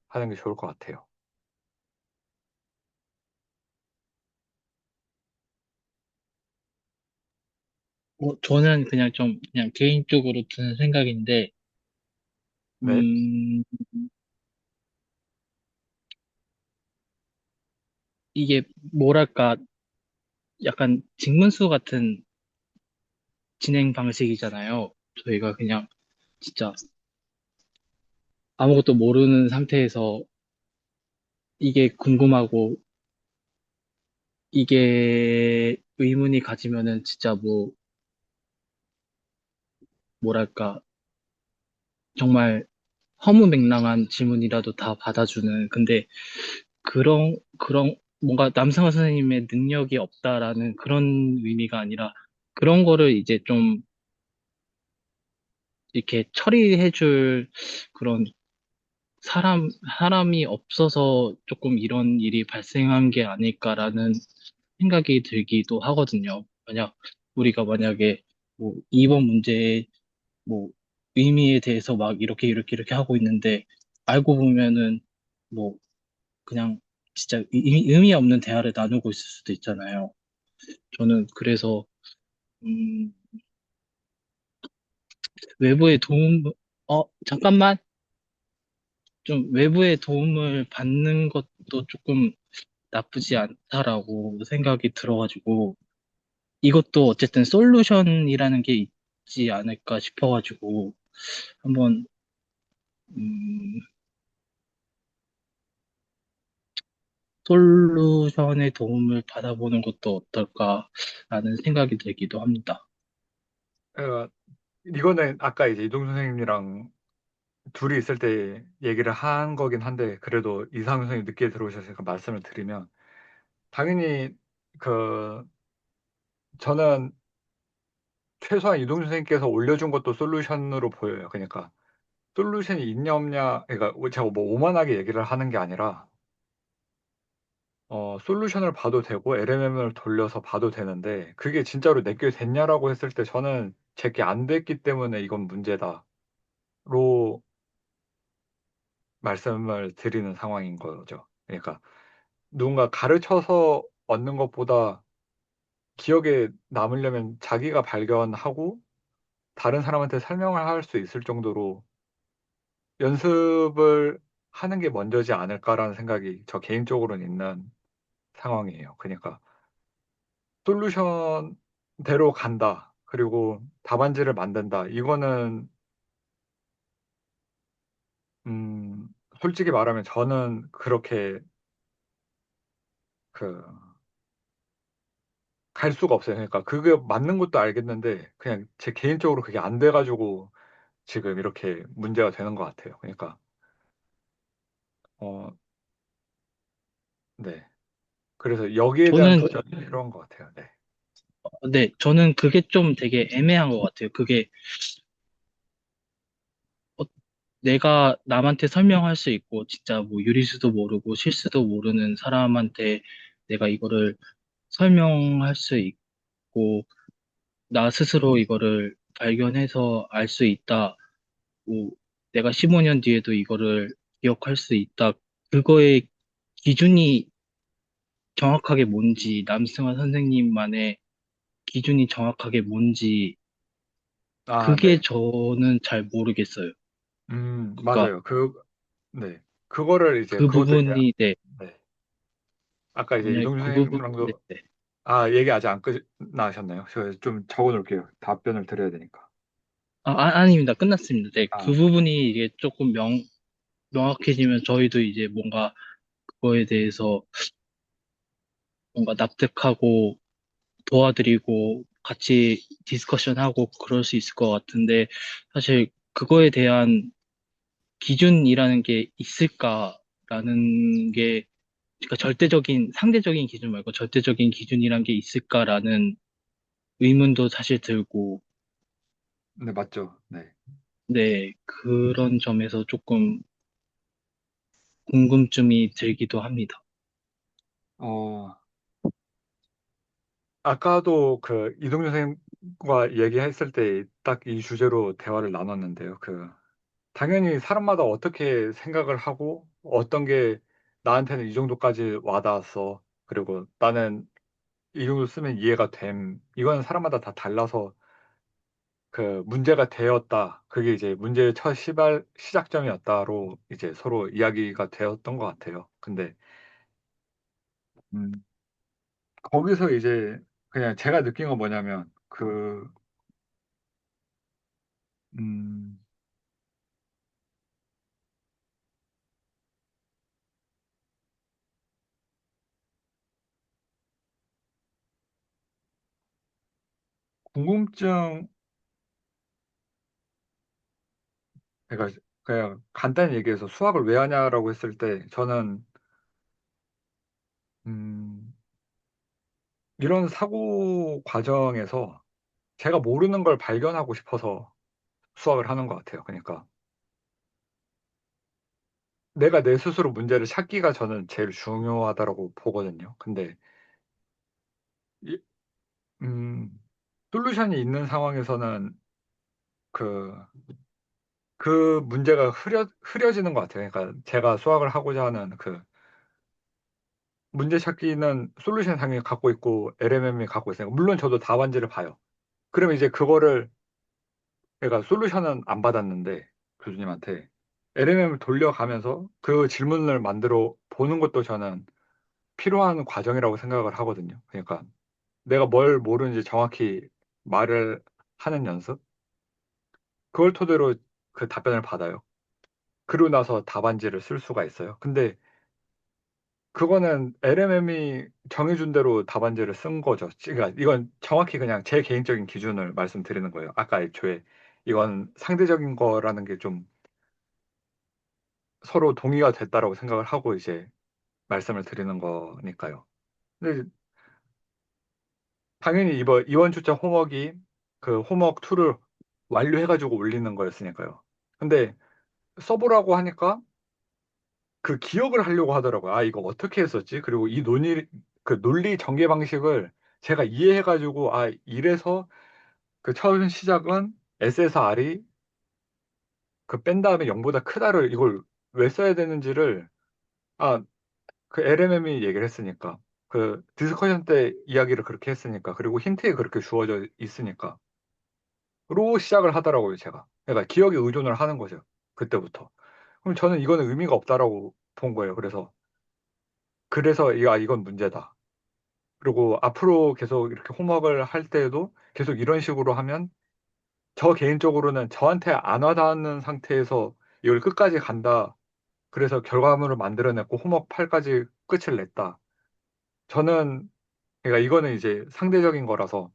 하는 게 좋을 것 같아요. 저는 그냥 좀, 그냥 개인적으로 드는 생각인데, 네. 음, 이게 뭐랄까, 약간 직문수 같은 진행 방식이잖아요. 저희가 그냥 진짜 아무것도 모르는 상태에서 이게 궁금하고, 이게 의문이 가지면은 진짜 뭐랄까, 정말 허무맹랑한 질문이라도 다 받아주는, 근데 뭔가 남성화 선생님의 능력이 없다라는 그런 의미가 아니라 그런 거를 이제 좀 이렇게 처리해줄 그런 사람이 없어서 조금 이런 일이 발생한 게 아닐까라는 생각이 들기도 하거든요. 우리가 만약에 뭐 2번 문제의 뭐 의미에 대해서 막 이렇게 하고 있는데 알고 보면은 뭐 그냥 진짜 의미 없는 대화를 나누고 있을 수도 있잖아요. 저는 그래서 음, 외부의 도움, 잠깐만. 좀 외부의 도움을 받는 것도 조금 나쁘지 않다라고 생각이 들어가지고 이것도 어쨌든 솔루션이라는 게 있지 않을까 싶어가지고 한번 음, 솔루션의 도움을 받아보는 것도 어떨까라는 생각이 들기도 합니다. 어, 이거는 아까 이제 이동 선생님이랑 둘이 있을 때 얘기를 한 거긴 한데 그래도 이상 선생님 늦게 들어오셔서 말씀을 드리면 당연히 그 저는 최소한 이동 선생님께서 올려준 것도 솔루션으로 보여요. 그러니까 솔루션이 있냐 없냐, 그러니까 제가 뭐 오만하게 얘기를 하는 게 아니라 솔루션을 봐도 되고 LMM을 돌려서 봐도 되는데 그게 진짜로 내게 됐냐라고 했을 때 저는 제게 안 됐기 때문에 이건 문제다로 말씀을 드리는 상황인 거죠. 그러니까 누군가 가르쳐서 얻는 것보다 기억에 남으려면 자기가 발견하고 다른 사람한테 설명을 할 수 있을 정도로 연습을 하는 게 먼저지 않을까라는 생각이 저 개인적으로는 있는 상황이에요. 그러니까 솔루션대로 간다. 그리고 답안지를 만든다. 이거는 음, 솔직히 말하면 저는 그렇게 그 갈 수가 없어요. 그러니까 그게 맞는 것도 알겠는데 그냥 제 개인적으로 그게 안 돼가지고 지금 이렇게 문제가 되는 것 같아요. 그러니까 어, 네. 그래서 여기에 대한 저는, 도전이 필요한 것 같아요. 네. 네, 저는 그게 좀 되게 애매한 것 같아요. 그게 어, 내가 남한테 설명할 수 있고, 진짜 뭐 유리수도 모르고 실수도 모르는 사람한테 내가 이거를 설명할 수 있고, 나 스스로 이거를 발견해서 알 수 있다. 뭐, 내가 15년 뒤에도 이거를 기억할 수 있다. 그거의 기준이 정확하게 뭔지, 남승환 선생님만의 기준이 정확하게 뭔지, 아, 그게 네. 저는 잘 모르겠어요. 그러니까 맞아요. 네. 그거를 이제 그 그것도 이제 부분이, 네, 네. 아까 이제 만약 이동준 그 부분, 네, 선생님랑도 네. 얘기 아직 안 끝나셨나요? 제가 좀 적어 놓을게요. 답변을 드려야 되니까. 아닙니다. 끝났습니다. 네, 그 아, 부분이 이게 조금 명확해지면 저희도 이제 뭔가 그거에 대해서 뭔가 납득하고 도와드리고 같이 디스커션하고 그럴 수 있을 것 같은데 사실 그거에 대한 기준이라는 게 있을까라는 게 그러니까 상대적인 기준 말고 절대적인 기준이란 게 있을까라는 의문도 사실 들고 네, 맞죠. 네. 네, 그런 점에서 조금 궁금증이 들기도 합니다. 어, 아까도 그 이동준 선생님과 얘기했을 때 딱 이 주제로 대화를 나눴는데요. 당연히 사람마다 어떻게 생각을 하고 어떤 게 나한테는 이 정도까지 와닿았어. 그리고 나는 이 정도 쓰면 이해가 됨. 이건 사람마다 다 달라서 문제가 되었다. 그게 이제 문제의 첫 시작점이었다로 이제 서로 이야기가 되었던 것 같아요. 근데, 음, 거기서 이제 그냥 제가 느낀 건 뭐냐면, 음, 궁금증, 그러니까 그냥 간단히 얘기해서 수학을 왜 하냐라고 했을 때 저는, 음, 이런 사고 과정에서 제가 모르는 걸 발견하고 싶어서 수학을 하는 것 같아요. 그러니까 내가 내 스스로 문제를 찾기가 저는 제일 중요하다고 보거든요. 근데 이- 음, 솔루션이 있는 상황에서는 그, 그 문제가 흐려지는 것 같아요. 그러니까 제가 수학을 하고자 하는 문제 찾기는 솔루션 당연히 갖고 있고 LMM이 갖고 있어요. 물론 저도 답안지를 봐요. 그러면 이제 그거를 그러니까 솔루션은 안 받았는데 교수님한테 LMM을 돌려가면서 그 질문을 만들어 보는 것도 저는 필요한 과정이라고 생각을 하거든요. 그러니까 내가 뭘 모르는지 정확히 말을 하는 연습? 그걸 토대로 그 답변을 받아요. 그러고 나서 답안지를 쓸 수가 있어요. 근데 그거는 LMM이 정해준 대로 답안지를 쓴 거죠. 그러니까 이건 정확히 그냥 제 개인적인 기준을 말씀드리는 거예요. 아까 애초에 이건 상대적인 거라는 게 좀 서로 동의가 됐다라고 생각을 하고 이제 말씀을 드리는 거니까요. 근데 당연히 이번 주차 홈워크이 그 홈워크 2를 완료해가지고 올리는 거였으니까요. 근데 써보라고 하니까 그 기억을 하려고 하더라고요. 아, 이거 어떻게 했었지? 그리고 그 논리 전개 방식을 제가 이해해가지고, 아, 이래서 그 처음 시작은 S에서 R이 그 뺀 다음에 0보다 크다를 이걸 왜 써야 되는지를, 아, 그 LMM이 얘기를 했으니까. 그 디스커션 때 이야기를 그렇게 했으니까. 그리고 힌트에 그렇게 주어져 있으니까. 로 시작을 하더라고요, 제가. 그러니까 기억에 의존을 하는 거죠. 그때부터. 그럼 저는 이거는 의미가 없다라고 본 거예요. 그래서 이건 문제다. 그리고 앞으로 계속 이렇게 홈워크를 할 때에도 계속 이런 식으로 하면 저 개인적으로는 저한테 안 와닿는 상태에서 이걸 끝까지 간다. 그래서 결과물을 만들어냈고 홈워크 8까지 끝을 냈다. 저는 그러니까 이거는 이제 상대적인 거라서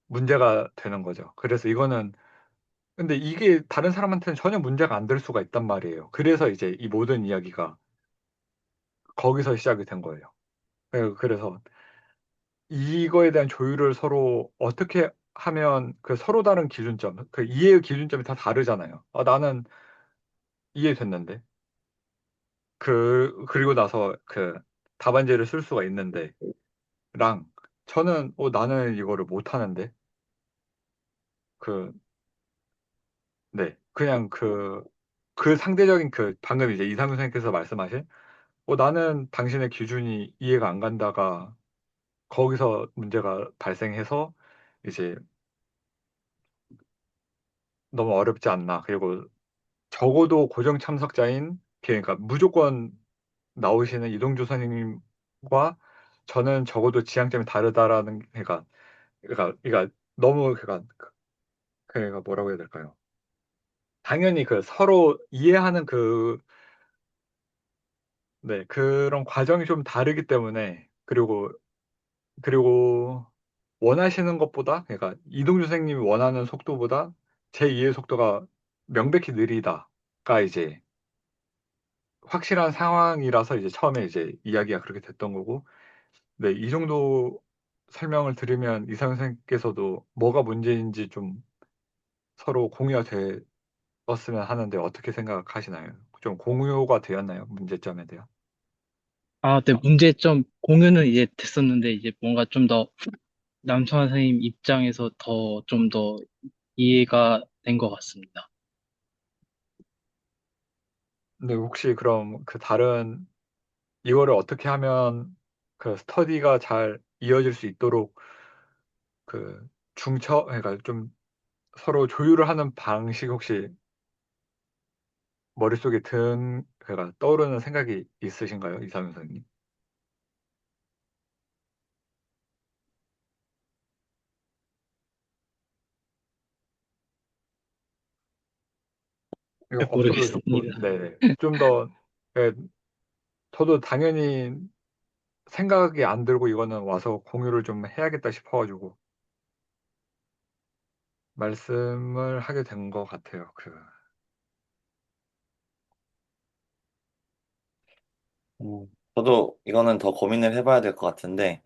문제가 되는 거죠. 그래서 이거는 근데 이게 다른 사람한테는 전혀 문제가 안 될 수가 있단 말이에요. 그래서 이제 이 모든 이야기가 거기서 시작이 된 거예요. 그래서 이거에 대한 조율을 서로 어떻게 하면 그 서로 다른 기준점, 그 이해의 기준점이 다 다르잖아요. 나는 이해됐는데. 그리고 나서 그 답안지를 쓸 수가 있는데, 랑, 나는 이거를 못 하는데, 그, 네. 그냥 그 상대적인 방금 이제 이상훈 선생님께서 말씀하신, 나는 당신의 기준이 이해가 안 간다가 거기서 문제가 발생해서 이제 너무 어렵지 않나. 그리고 적어도 고정 참석자인, 그러니까 무조건 나오시는 이동주 선생님과 저는 적어도 지향점이 다르다라는, 그러니까 너무, 그러니까 뭐라고 해야 될까요? 당연히 서로 이해하는 네, 그런 과정이 좀 다르기 때문에, 그리고 원하시는 것보다, 그러니까 이동주 선생님이 원하는 속도보다 제 이해 속도가 명백히 느리다가 이제 확실한 상황이라서 이제 처음에 이제 이야기가 그렇게 됐던 거고, 네, 이 정도 설명을 들으면 이상현 선생님께서도 뭐가 문제인지 좀 서로 공유가 되었으면 하는데 어떻게 생각하시나요? 좀 공유가 되었나요? 문제점에 대한? 아, 네, 문제점 공유는 이제 됐었는데, 이제 뭔가 좀 더 남성환 선생님 입장에서 좀 더 이해가 된 것 같습니다. 근데 혹시 그럼 이거를 어떻게 하면 그 스터디가 잘 이어질 수 있도록 그 그러니까 좀 서로 조율을 하는 방식 혹시 머릿속에 그러니까 떠오르는 생각이 있으신가요? 이상현 선생님? 이거 잘 없어도 좋고, 모르겠습니다. 네. 좀 더, 예, 저도 당연히 생각이 안 들고 이거는 와서 공유를 좀 해야겠다 싶어가지고 말씀을 하게 된 것 같아요. 저도 이거는 더 고민을 해봐야 될 것 같은데,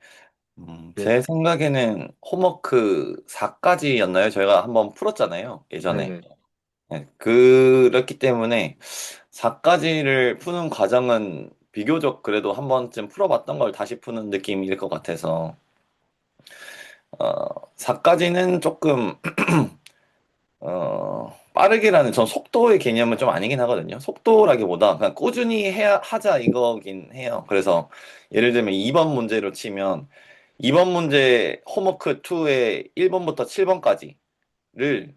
예, 제 생각에는 홈워크 4까지였나요? 저희가 한번 풀었잖아요, 예전에. 네네. 네, 그렇기 때문에 4까지를 푸는 과정은 비교적 그래도 한 번쯤 풀어봤던 걸 다시 푸는 느낌일 것 같아서, 4까지는 조금 빠르게라는 전 속도의 개념은 좀 아니긴 하거든요. 속도라기보다 그냥 꾸준히 하자 이거긴 해요. 그래서 예를 들면 2번 문제로 치면 2번 문제 홈워크 2의 1번부터 7번까지를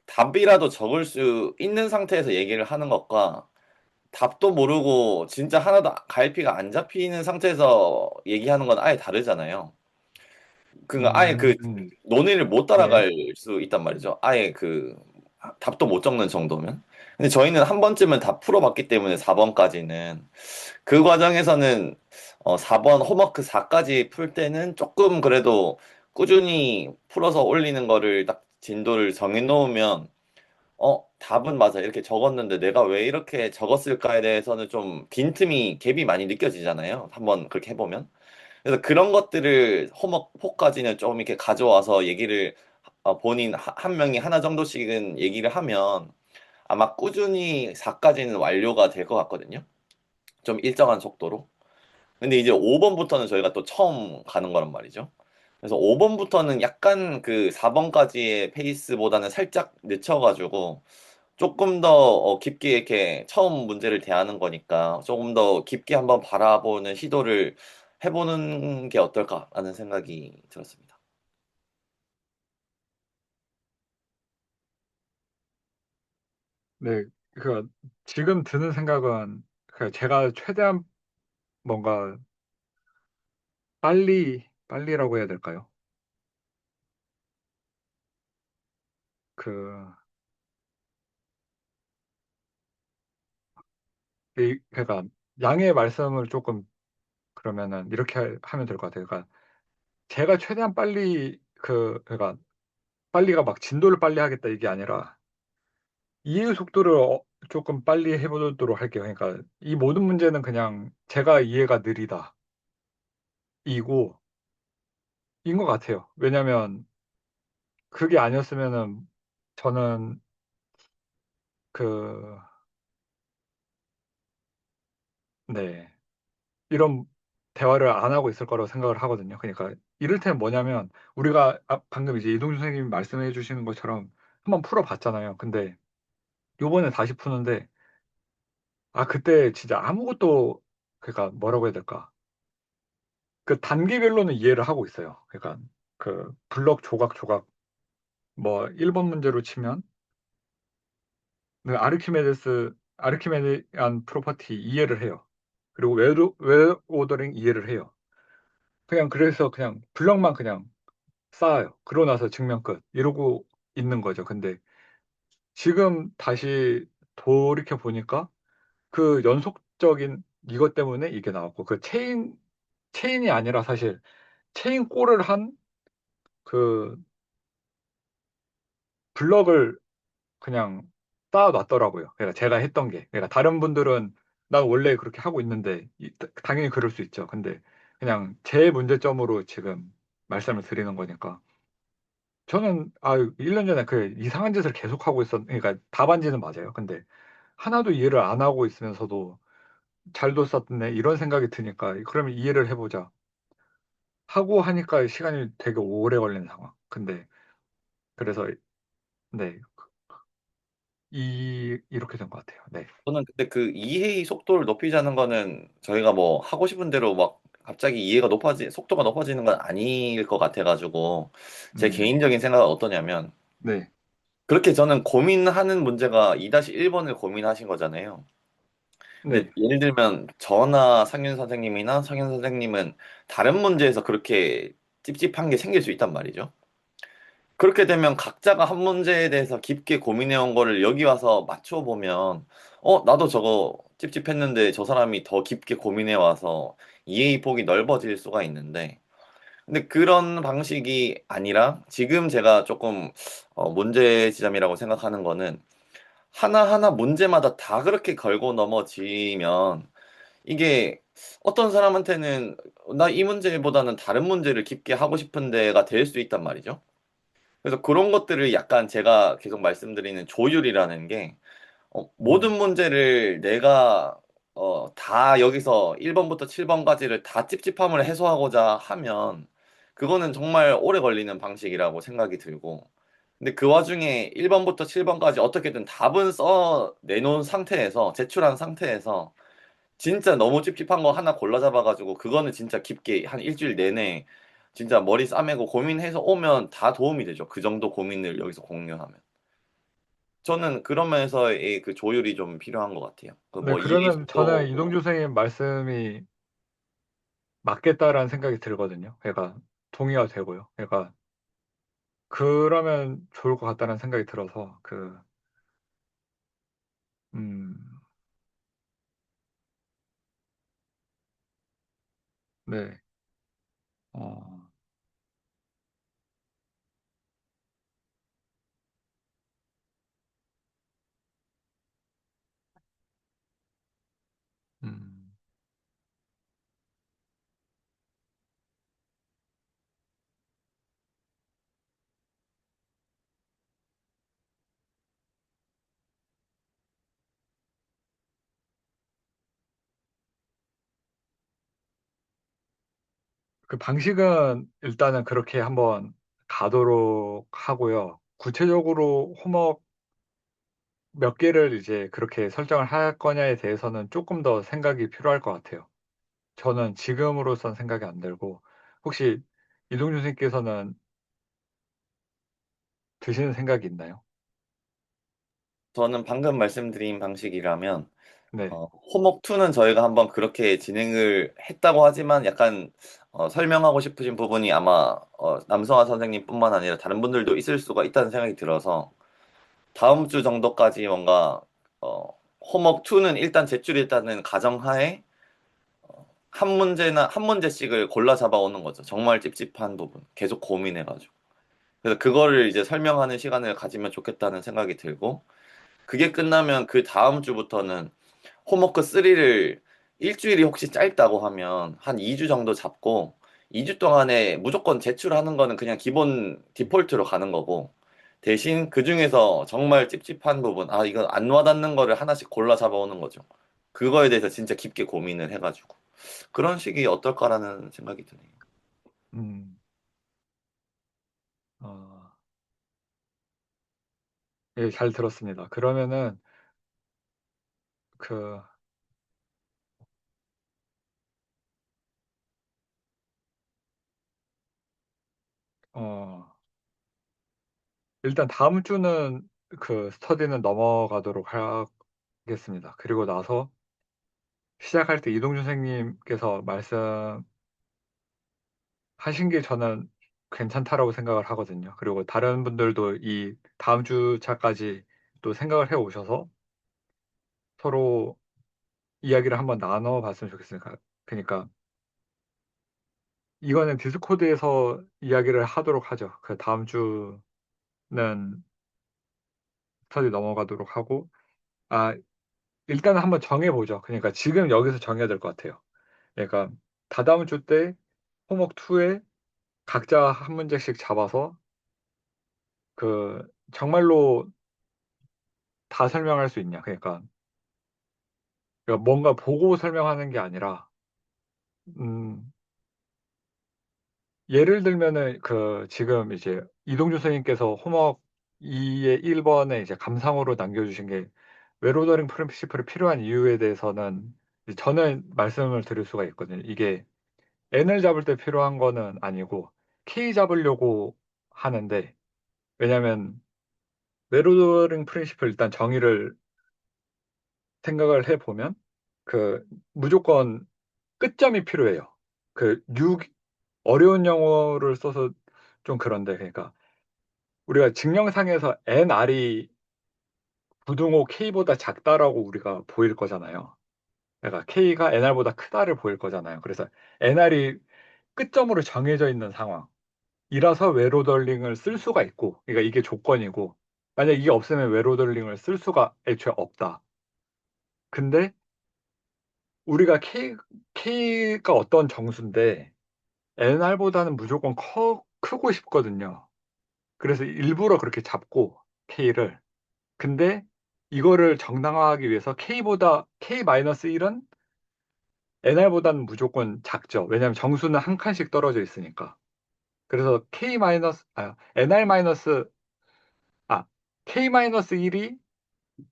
답이라도 적을 수 있는 상태에서 얘기를 하는 것과 답도 모르고 진짜 하나도 갈피가 안 잡히는 상태에서 얘기하는 건 아예 다르잖아요. 그러니까 아예 그 음, 논의를 못 네. 따라갈 수 있단 말이죠. 아예 그 답도 못 적는 정도면. 근데 저희는 한 번쯤은 다 풀어봤기 때문에 4번까지는 그 과정에서는 4번 홈워크 4까지 풀 때는 조금 그래도 꾸준히 풀어서 올리는 거를 딱 진도를 정해 놓으면 답은 맞아. 이렇게 적었는데 내가 왜 이렇게 적었을까에 대해서는 좀 빈틈이 갭이 많이 느껴지잖아요. 한번 그렇게 해보면. 그래서 그런 것들을 홈워크 4까지는 좀 이렇게 가져와서 얘기를 본인 한 명이 하나 정도씩은 얘기를 하면 아마 꾸준히 4까지는 완료가 될 것 같거든요. 좀 일정한 속도로. 근데 이제 5번부터는 저희가 또 처음 가는 거란 말이죠. 그래서 5번부터는 약간 그 4번까지의 페이스보다는 살짝 늦춰가지고 조금 더 깊게 이렇게 처음 문제를 대하는 거니까 조금 더 깊게 한번 바라보는 시도를 해보는 게 어떨까라는 생각이 들었습니다. 네, 그 지금 드는 생각은 그 제가 최대한 뭔가 빨리라고 해야 될까요? 그, 그러니까 양해 말씀을 조금 그러면은 이렇게 하면 될 것 같아요. 그러니까 제가 최대한 빨리 그러니까 빨리가 막 진도를 빨리 하겠다 이게 아니라 이해 속도를 조금 빨리 해보도록 할게요. 그러니까 이 모든 문제는 그냥 제가 이해가 느리다 이고 인 것 같아요. 왜냐면 그게 아니었으면은 저는 그, 네, 이런 대화를 안 하고 있을 거라고 생각을 하거든요. 그러니까 이를테면 뭐냐면 우리가 방금 이제 이동준 선생님이 말씀해 주시는 것처럼 한번 풀어봤잖아요. 근데 요번에 다시 푸는데 그때 진짜 아무것도 그러니까 뭐라고 해야 될까? 그 단계별로는 이해를 하고 있어요. 그러니까 그 블럭 조각 뭐 1번 문제로 치면 그 아르키메디안 프로퍼티 이해를 해요. 그리고 웨오더링 이해를 해요. 그냥 그래서 그냥 블럭만 그냥 쌓아요. 그러고 나서 증명 끝. 이러고 있는 거죠. 근데 지금 다시 돌이켜 보니까 그 연속적인 이것 때문에 이게 나왔고 그 체인이 아니라 사실 체인 꼴을 한 그 블럭을 그냥 쌓아놨더라고요. 그러니까 제가 했던 게. 그러니까 다른 분들은 난 원래 그렇게 하고 있는데 당연히 그럴 수 있죠. 근데 그냥 제 문제점으로 지금 말씀을 드리는 거니까. 저는 1년 전에 그 이상한 짓을 계속 하고 그러니까 답안지는 맞아요. 근데 하나도 이해를 안 하고 있으면서도 잘도 썼네 이런 생각이 드니까 그러면 이해를 해보자 하고 하니까 시간이 되게 오래 걸리는 상황. 근데 그래서 네, 이렇게 된 것 같아요. 네. 저는 근데 그 이해의 속도를 높이자는 거는 저희가 뭐 하고 싶은 대로 막 갑자기 속도가 높아지는 건 아닐 것 같아가지고 제 음, 개인적인 생각은 어떠냐면 네, 그렇게 저는 고민하는 문제가 2-1번을 고민하신 거잖아요. 근데 네, 예를 들면 저나 상윤 선생님이나 상윤 선생님은 다른 문제에서 그렇게 찝찝한 게 생길 수 있단 말이죠. 그렇게 되면 각자가 한 문제에 대해서 깊게 고민해 온 거를 여기 와서 맞춰보면, 나도 저거 찝찝했는데 저 사람이 더 깊게 고민해 와서 이해의 폭이 넓어질 수가 있는데, 근데 그런 방식이 아니라 지금 제가 조금 문제 지점이라고 생각하는 거는 하나하나 문제마다 다 그렇게 걸고 넘어지면 이게 어떤 사람한테는 나 이 문제보다는 다른 문제를 깊게 하고 싶은 데가 될 수 있단 말이죠. 그래서 그런 것들을 약간 제가 계속 말씀드리는 조율이라는 게 모든 음, 문제를 내가 다 여기서 1번부터 7번까지를 다 찝찝함을 해소하고자 하면 그거는 정말 오래 걸리는 방식이라고 생각이 들고 근데 그 와중에 1번부터 7번까지 어떻게든 답은 써 내놓은 상태에서 제출한 상태에서 진짜 너무 찝찝한 거 하나 골라 잡아가지고 그거는 진짜 깊게 한 일주일 내내 진짜 머리 싸매고 고민해서 오면 다 도움이 되죠. 그 정도 고민을 여기서 공유하면. 저는 그런 면에서의 그 조율이 좀 필요한 것 같아요. 그 네. 뭐 이해 그러면 저는 이동주 속도도 선생님 말씀이 맞겠다라는 생각이 들거든요. 그러니까 동의가 되고요. 그러니까 그러면 좋을 것 같다는 생각이 들어서 음, 네, 어, 음, 그 방식은 일단은 그렇게 한번 가도록 하고요. 구체적으로 홈워크 몇 개를 이제 그렇게 설정을 할 거냐에 대해서는 조금 더 생각이 필요할 것 같아요. 저는 지금으로선 생각이 안 들고, 혹시 이동준 선생님께서는 드시는 생각이 있나요? 저는 방금 말씀드린 방식이라면 네. 호목2는 저희가 한번 그렇게 진행을 했다고 하지만 약간 설명하고 싶으신 부분이 아마 남성아 선생님뿐만 아니라 다른 분들도 있을 수가 있다는 생각이 들어서 다음 주 정도까지 뭔가 어, 호목2는 일단 제출했다는 가정하에 한 문제나 한 문제씩을 골라 잡아오는 거죠. 정말 찝찝한 부분 계속 고민해가지고 그래서 그거를 이제 설명하는 시간을 가지면 좋겠다는 생각이 들고 그게 끝나면 그 다음 주부터는 홈워크 3를 일주일이 혹시 짧다고 하면 한 2주 정도 잡고 2주 동안에 무조건 제출하는 거는 그냥 기본 디폴트로 가는 거고 대신 그 중에서 정말 찝찝한 부분, 아, 이거 안 와닿는 거를 하나씩 골라 잡아오는 거죠. 그거에 대해서 진짜 깊게 고민을 해가지고. 그런 식이 어떨까라는 생각이 드네요. 음, 어, 예, 잘 들었습니다. 그러면은, 그, 어, 일단 다음 주는 그 스터디는 넘어가도록 하겠습니다. 그리고 나서 시작할 때 이동준 선생님께서 말씀하신 게 저는 괜찮다라고 생각을 하거든요. 그리고 다른 분들도 이 다음 주차까지 또 생각을 해 오셔서 서로 이야기를 한번 나눠봤으면 좋겠습니다. 그러니까 이거는 디스코드에서 이야기를 하도록 하죠. 그 다음 주는 스터디 넘어가도록 하고, 아, 일단은 한번 정해보죠. 그러니까 지금 여기서 정해야 될 것 같아요. 그러니까 다다음 주 때 호목 2에 각자 한 문제씩 잡아서 그 정말로 다 설명할 수 있냐. 그러니까 뭔가 보고 설명하는 게 아니라 음, 예를 들면은 그 지금 이제 이동준 선생님께서 호목 2의 1번에 이제 감상으로 남겨주신 게 웨로더링 프린시플이 필요한 이유에 대해서는 이제 저는 말씀을 드릴 수가 있거든요. 이게 n을 잡을 때 필요한 거는 아니고 k 잡으려고 하는데 왜냐면 웨로더링 프린시플 일단 정의를 생각을 해보면 그 무조건 끝점이 필요해요. 그 어려운 영어를 써서 좀 그런데 그러니까 우리가 증명상에서 nr이 부등호 k보다 작다라고 우리가 보일 거잖아요. 그러니까 k가 nr보다 크다를 보일 거잖아요. 그래서 nr이 끝점으로 정해져 있는 상황이라서 웨로더링을 쓸 수가 있고, 그러니까 이게 조건이고, 만약 이게 없으면 웨로더링을 쓸 수가 애초에 없다. 근데 우리가 k가 어떤 정수인데 nr보다는 무조건 크고 싶거든요. 그래서 일부러 그렇게 잡고 k를 근데 이거를 정당화하기 위해서 K-1은 NR보다는 무조건 작죠. 왜냐하면 정수는 한 칸씩 떨어져 있으니까. 그래서 NR 아, K-1이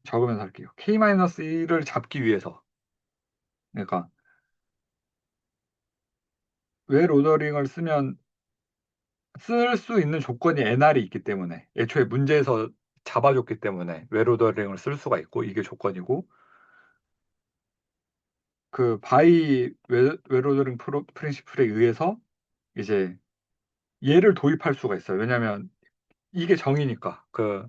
적으면서 할게요. K-1을 잡기 위해서. 그러니까 왜 로더링을 쓰면 쓸 수 있는 조건이 NR이 있기 때문에 애초에 문제에서 잡아줬기 때문에 왜 로더링을 쓸 수가 있고 이게 조건이고 그 바이 웨로더링 프린시플에 의해서 이제 얘를 도입할 수가 있어요. 왜냐하면 이게 정이니까 그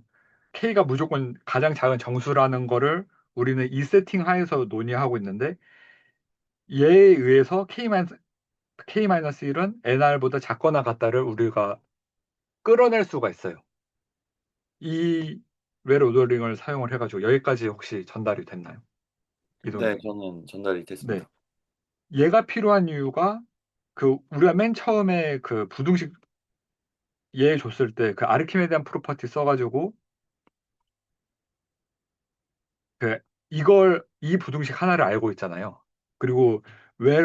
K가 무조건 가장 작은 정수라는 거를 우리는 이 세팅 하에서 논의하고 있는데 얘에 의해서 K-1은 NR보다 작거나 같다를 우리가 끌어낼 수가 있어요. 이 웨로더링을 사용을 해가지고 여기까지 혹시 전달이 됐나요? 네, 이동생. 저는 전달이 네. 됐습니다. 얘가 필요한 이유가 그 우리가 맨 처음에 그 부등식 얘 줬을 때 그 아르키메디안 프로퍼티 써가지고 그 이 부등식 하나를 알고 있잖아요. 그리고 왜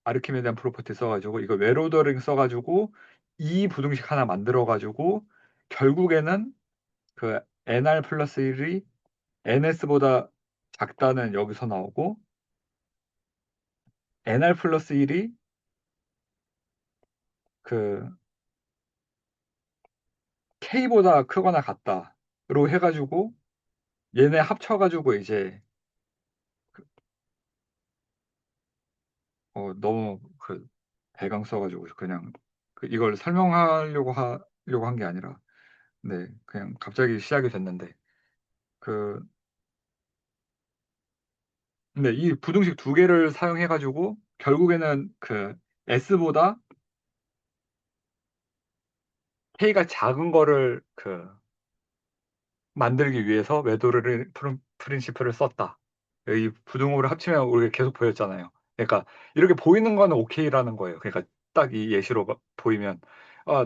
아르키메디안 프로퍼티 써가지고 이거 웰오더링 써가지고 이 부등식 하나 만들어가지고 결국에는 그 nr 플러스 1이 ns보다 작다는 여기서 나오고 nr 플러스 1이 그 k보다 크거나 같다로 해가지고 얘네 합쳐가지고 이제 너무 그 배경 써가지고 그냥 이걸 설명하려고 한 게 아니라 네 그냥 갑자기 시작이 됐는데 그 근데 이 부등식 두 개를 사용해가지고 결국에는 그 s보다 k가 작은 거를 만들기 위해서 웨도르 프린시플을 썼다. 이 부등호를 합치면 우리가 계속 보였잖아요. 그러니까 이렇게 보이는 거는 오케이라는 거예요. 그러니까 딱 이 예시로 보이면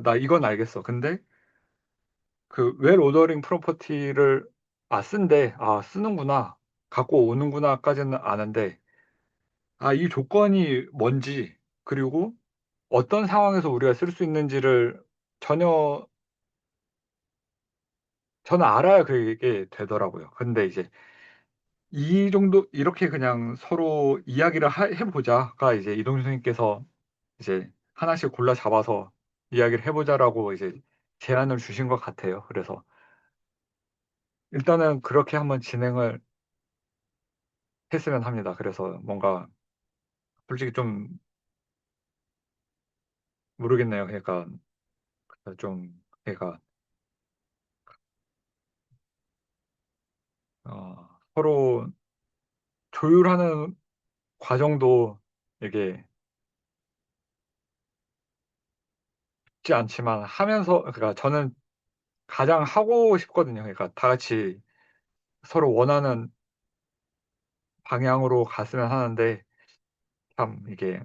나 이건 알겠어. 근데 그 웰 오더링 프로퍼티를 쓴대. 쓰는구나. 갖고 오는구나까지는 아는데 이 조건이 뭔지 그리고 어떤 상황에서 우리가 쓸 수 있는지를 전혀 저는 알아야 그게 되더라고요. 근데 이제 이 정도 이렇게 그냥 서로 이야기를 해보자가 이제 이동준 선생님께서 이제 하나씩 골라 잡아서 이야기를 해보자라고 이제 제안을 주신 것 같아요. 그래서 일단은 그렇게 한번 진행을 했으면 합니다. 그래서 뭔가 솔직히 좀 모르겠네요. 그러니까 좀 그러니까 서로 조율하는 과정도 이게 쉽지 않지만 하면서 그러니까 저는 가장 하고 싶거든요. 그러니까 다 같이 서로 원하는 방향으로 갔으면 하는데 참 이게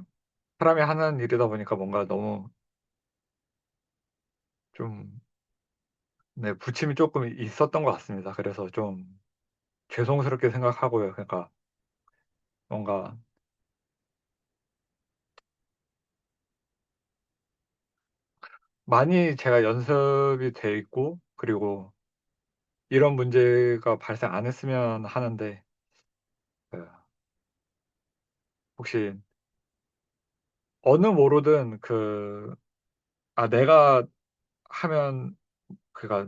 사람이 하는 일이다 보니까 뭔가 너무 좀 네, 부침이 조금 있었던 것 같습니다. 그래서 좀 죄송스럽게 생각하고요. 그러니까 뭔가 많이 제가 연습이 돼 있고 그리고 이런 문제가 발생 안 했으면 하는데 그 혹시 어느 모로든 내가 하면 그가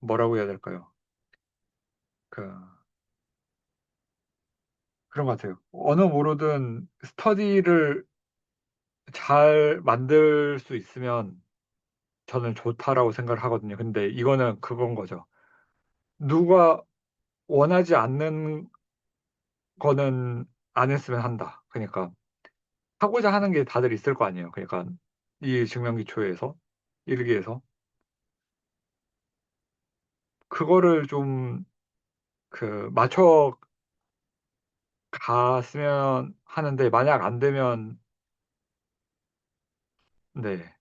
뭐라고 해야 될까요? 그 그런 것 같아요. 어느 모로든 스터디를 잘 만들 수 있으면 저는 좋다라고 생각을 하거든요. 근데 이거는 그건 거죠. 누가 원하지 않는 거는 안 했으면 한다. 그러니까 하고자 하는 게 다들 있을 거 아니에요. 그러니까 이 증명기초에서 일기에서 그거를 좀 맞춰 갔으면 하는데 만약 안 되면 네,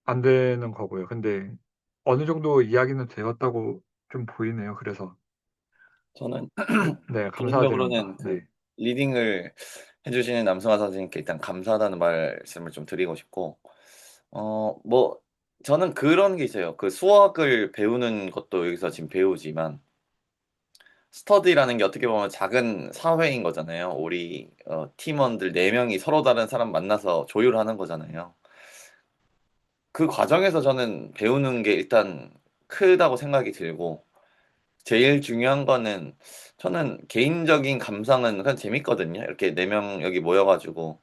안 되는 거고요. 근데 어느 정도 이야기는 되었다고 좀 보이네요. 그래서 저는 네, 감사드립니다. 개인적으로는 그 네. 리딩을 해주시는 남승화 선생님께 일단 감사하다는 말씀을 좀 드리고 싶고, 뭐, 저는 그런 게 있어요. 그 수학을 배우는 것도 여기서 지금 배우지만, 스터디라는 게 어떻게 보면 작은 사회인 거잖아요. 우리 팀원들 4명이 서로 다른 사람 만나서 조율하는 거잖아요. 그 과정에서 저는 배우는 게 일단 크다고 생각이 들고, 제일 중요한 거는 저는 개인적인 감상은 그냥 재밌거든요. 이렇게 4명 여기 모여가지고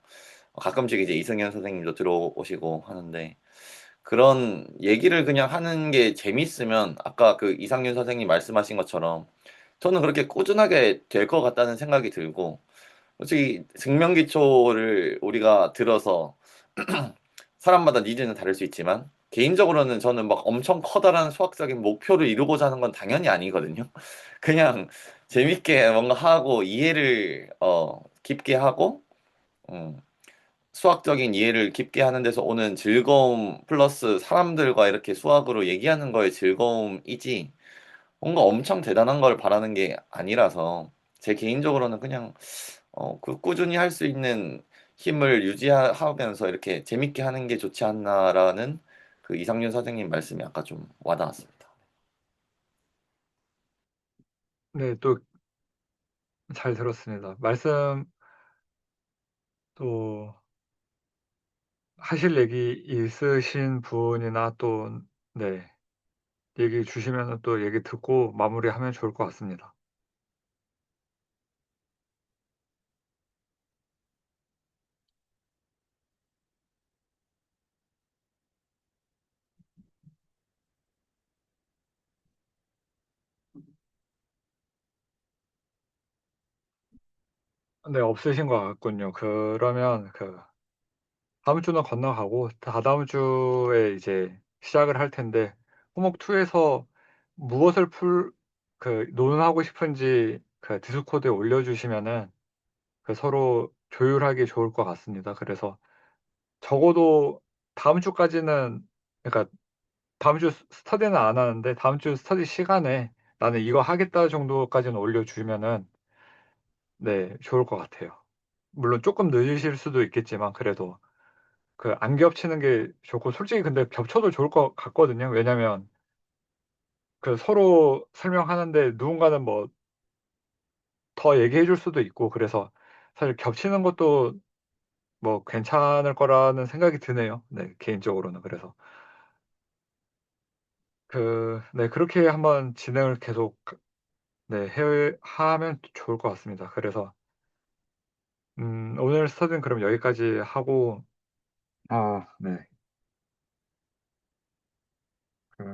가끔씩 이제 이승현 선생님도 들어오시고 하는데 그런 얘기를 그냥 하는 게 재밌으면 아까 그 이상윤 선생님 말씀하신 것처럼 저는 그렇게 꾸준하게 될 것 같다는 생각이 들고 솔직히 증명기초를 우리가 들어서 사람마다 니즈는 다를 수 있지만 개인적으로는 저는 막 엄청 커다란 수학적인 목표를 이루고자 하는 건 당연히 아니거든요. 그냥 재밌게 뭔가 하고 이해를 깊게 하고 음, 수학적인 이해를 깊게 하는 데서 오는 즐거움 플러스 사람들과 이렇게 수학으로 얘기하는 거의 즐거움이지 뭔가 엄청 대단한 걸 바라는 게 아니라서 제 개인적으로는 그냥 꾸준히 할 수 있는 힘을 유지하면서 이렇게 재밌게 하는 게 좋지 않나라는 그 이상윤 선생님 말씀이 아까 좀 와닿았습니다. 네, 또 잘 들었습니다. 말씀 또 하실 얘기 있으신 분이나 또, 네, 얘기 주시면 또 얘기 듣고 마무리하면 좋을 것 같습니다. 네, 없으신 것 같군요. 그러면 다음 주는 건너가고 다다음 주에 이제 시작을 할 텐데 호목2에서 무엇을 논하고 싶은지 디스코드에 올려주시면은 서로 조율하기 좋을 것 같습니다. 그래서 적어도 다음 주까지는, 그러니까 다음 주 스터디는 안 하는데 다음 주 스터디 시간에 나는 이거 하겠다 정도까지는 올려주면은 네, 좋을 것 같아요. 물론 조금 늦으실 수도 있겠지만 그래도 안 겹치는 게 좋고 솔직히 근데 겹쳐도 좋을 것 같거든요. 왜냐면 서로 설명하는데 누군가는 뭐 더 얘기해 줄 수도 있고 그래서 사실 겹치는 것도 뭐 괜찮을 거라는 생각이 드네요. 네, 개인적으로는. 그래서 네, 그렇게 한번 진행을 계속 네, 하면 좋을 것 같습니다. 그래서 오늘 스터디는 그럼 여기까지 하고 네. 그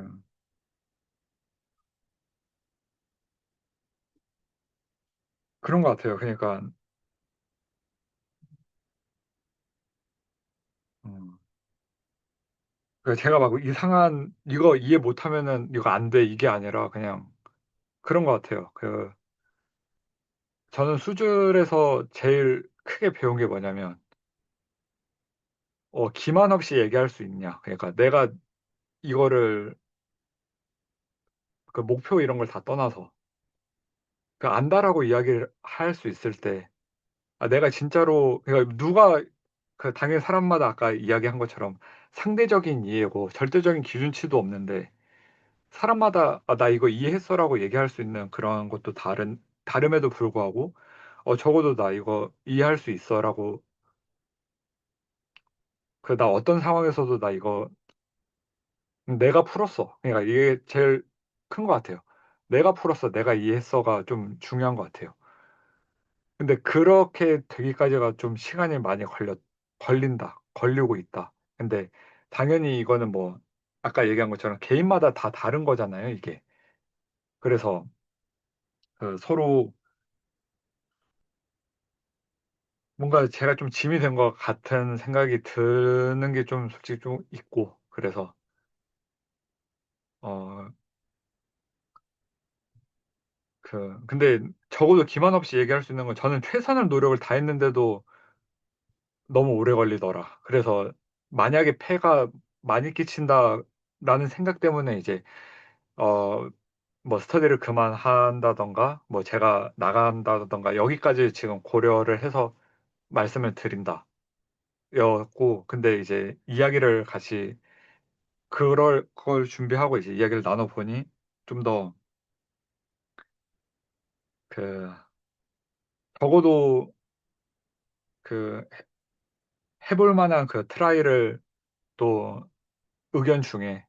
그런 것 같아요. 그러니까 음. 제가 막 이상한 이거 이해 못하면은 이거 안 돼 이게 아니라 그냥 그런 것 같아요. 저는 수술에서 제일 크게 배운 게 뭐냐면 기만 없이 얘기할 수 있냐. 그러니까 내가 이거를 목표 이런 걸 다 떠나서 안다라고 이야기를 할 수 있을 때 내가 진짜로 그러니까 누가 당연히 사람마다 아까 이야기한 것처럼 상대적인 이해고 절대적인 기준치도 없는데 사람마다 나 이거 이해했어라고 얘기할 수 있는 그런 것도 다름에도 불구하고 적어도 나 이거 이해할 수 있어라고 나 어떤 상황에서도 나 이거 내가 풀었어. 그러니까 이게 제일 큰 것 같아요. 내가 풀었어, 내가 이해했어가 좀 중요한 것 같아요. 근데 그렇게 되기까지가 좀 시간이 많이 걸리고 있다. 근데 당연히 이거는 뭐 아까 얘기한 것처럼 개인마다 다 다른 거잖아요, 이게. 그래서 서로 뭔가 제가 좀 짐이 된 것 같은 생각이 드는 게 좀 솔직히 좀 있고, 그래서, 어, 근데 적어도 기만 없이 얘기할 수 있는 건 저는 최선의 노력을 다했는데도 너무 오래 걸리더라. 그래서 만약에 폐가 많이 끼친다라는 생각 때문에 이제, 어, 뭐 스터디를 그만한다던가, 뭐 제가 나간다던가, 여기까지 지금 고려를 해서 말씀을 드린다. 였고, 근데 이제 이야기를 같이 그럴 걸 준비하고 이제 이야기를 나눠보니 좀 더 그 적어도 그 해볼 만한 트라이를 또 의견 중에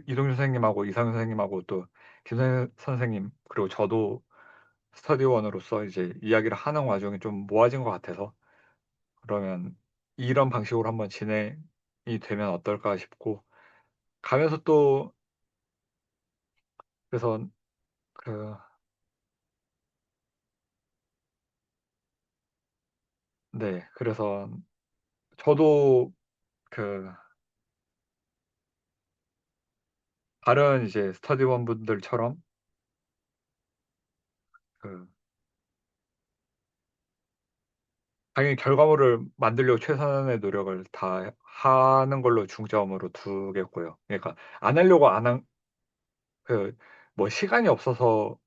이동준 선생님하고 이상현 선생님하고 또 선생님 그리고 저도 스터디원으로서 이제 이야기를 하는 와중에 좀 모아진 것 같아서 그러면 이런 방식으로 한번 진행이 되면 어떨까 싶고 가면서 또 그래서 그 네, 그래서 저도 그 다른 이제 스터디원 분들처럼 그 당연히 결과물을 만들려고 최선의 노력을 다 하는 걸로 중점으로 두겠고요. 그러니까 안 하려고 안 한, 뭐 시간이 없어서가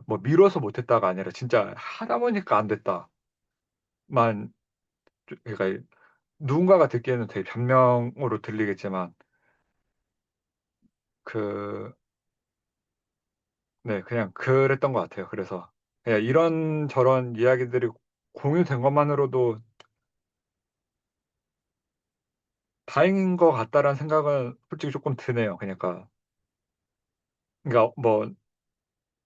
뭐 미뤄서 못했다가 아니라 진짜 하다 보니까 안 됐다만 그러니까 누군가가 듣기에는 되게 변명으로 들리겠지만 그, 네, 그냥 그랬던 것 같아요. 그래서 그냥 이런 저런 이야기들이 공유된 것만으로도 다행인 것 같다라는 생각은 솔직히 조금 드네요. 그러니까 뭐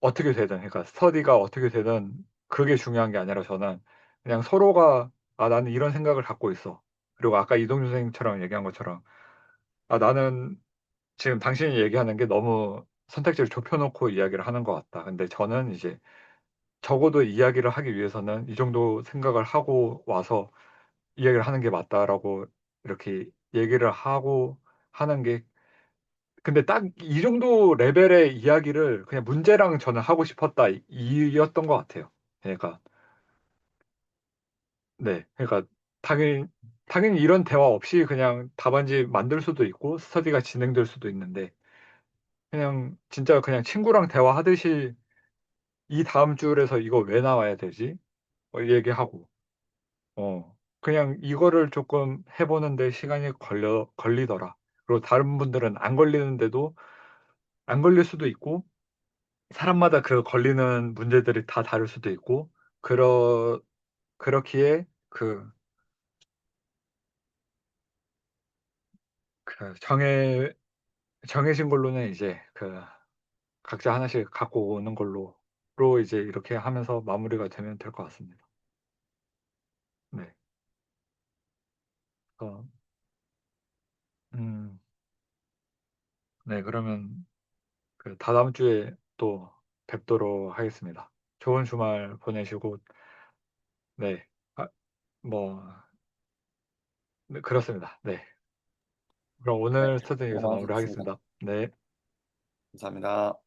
어떻게 되든, 그러니까 스터디가 어떻게 되든 그게 중요한 게 아니라 저는 그냥 서로가 아, 나는 이런 생각을 갖고 있어. 그리고 아까 이동준 선생님처럼 얘기한 것처럼 아, 나는 지금 당신이 얘기하는 게 너무 선택지를 좁혀놓고 이야기를 하는 것 같다. 근데 저는 이제 적어도 이야기를 하기 위해서는 이 정도 생각을 하고 와서 이야기를 하는 게 맞다라고 이렇게 얘기를 하고 하는 게 근데 딱 이 정도 레벨의 이야기를 그냥 문제랑 저는 하고 싶었다 이였던 것 같아요. 그러니까 네, 그러니까 당연히 당연히 이런 대화 없이 그냥 답안지 만들 수도 있고 스터디가 진행될 수도 있는데 그냥 진짜 그냥 친구랑 대화하듯이 이 다음 줄에서 이거 왜 나와야 되지? 얘기하고 그냥 이거를 조금 해보는데 시간이 걸리더라. 그리고 다른 분들은 안 걸리는데도 안 걸릴 수도 있고 사람마다 그 걸리는 문제들이 다 다를 수도 있고 그러 그렇기에 그 정해진 걸로는 이제 그 각자 하나씩 갖고 오는 걸로 이제 이렇게 하면서 마무리가 되면 될 것 같습니다. 네. 어, 음, 네, 그러면 그 다다음 주에 또 뵙도록 하겠습니다. 좋은 주말 보내시고, 네, 아, 뭐, 네, 그렇습니다. 네. 그럼 네, 오늘 스터디 여기서 고생하셨습니다. 마무리하겠습니다. 네. 감사합니다.